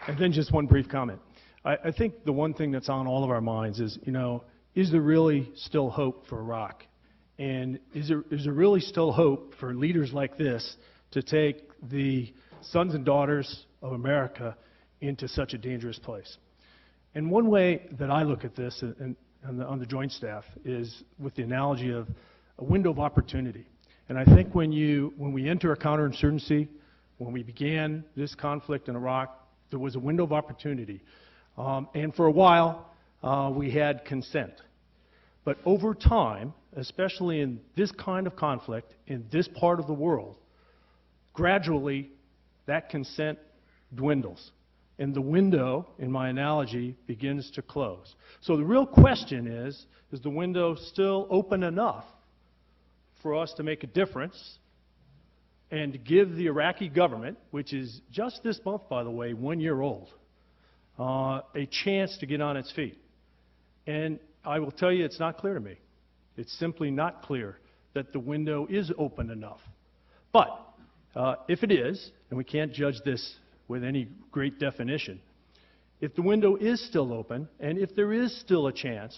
And then just one brief comment. I think the one thing that's on all of our minds is, is there really still hope for Iraq? And is there really still hope for leaders like this to take the sons and daughters of America into such a dangerous place? And one way that I look at this on the Joint Staff is with the analogy of a window of opportunity. And I think when we enter a counterinsurgency, when we began this conflict in Iraq, there was a window of opportunity. And for a while, we had consent. But over time, especially in this kind of conflict, in this part of the world, gradually that consent dwindles. And the window, in my analogy, begins to close. So the real question is the window still open enough for us to make a difference and to give the Iraqi government, which is just this month, by the way, 1 year old, a chance to get on its feet? And I will tell you, it's not clear to me. It's simply not clear that the window is open enough. But if it is, and we can't judge this with any great definition, if the window is still open, and if there is still a chance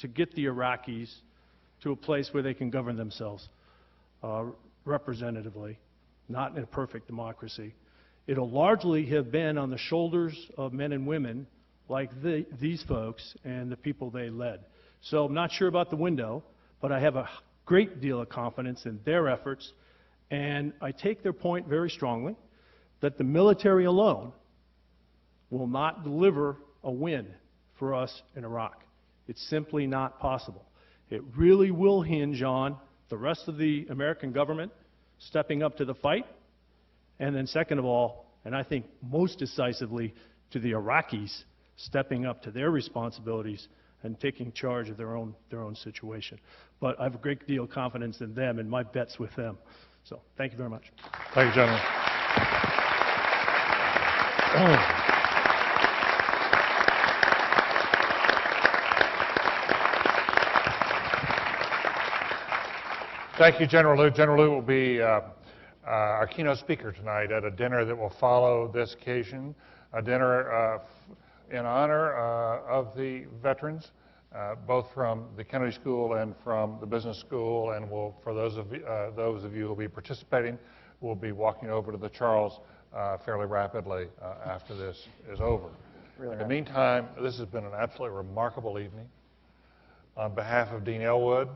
to get the Iraqis to a place where they can govern themselves representatively, not in a perfect democracy, it'll largely have been on the shoulders of men and women like these folks and the people they led. So I'm not sure about the window, but I have a great deal of confidence in their efforts, and I take their point very strongly that the military alone will not deliver a win for us in Iraq. It's simply not possible. It really will hinge on the rest of the American government stepping up to the fight, and then second of all, and I think most decisively, to the Iraqis stepping up to their responsibilities and taking charge of their own situation. But I have a great deal of confidence in them, and my bet's with them. So thank you very much. Thank you, gentlemen. Thank you, General Lute. General Lute will be our keynote speaker tonight at a dinner that will follow this occasion, a dinner in honor of the veterans, both from the Kennedy School and from the Business School, and for those of you who will be participating, we'll be walking over to the Charles fairly rapidly after this is over. Really In the right. meantime, this has been an absolutely remarkable evening. On behalf of Dean Elwood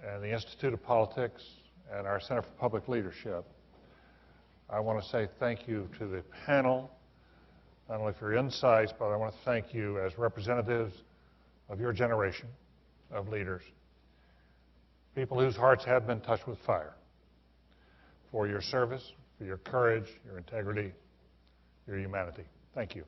and the Institute of Politics and our Center for Public Leadership, I want to say thank you to the panel, not only for your insights, but I want to thank you as representatives of your generation of leaders, people whose hearts have been touched with fire, for your service, for your courage, your integrity, your humanity. Thank you.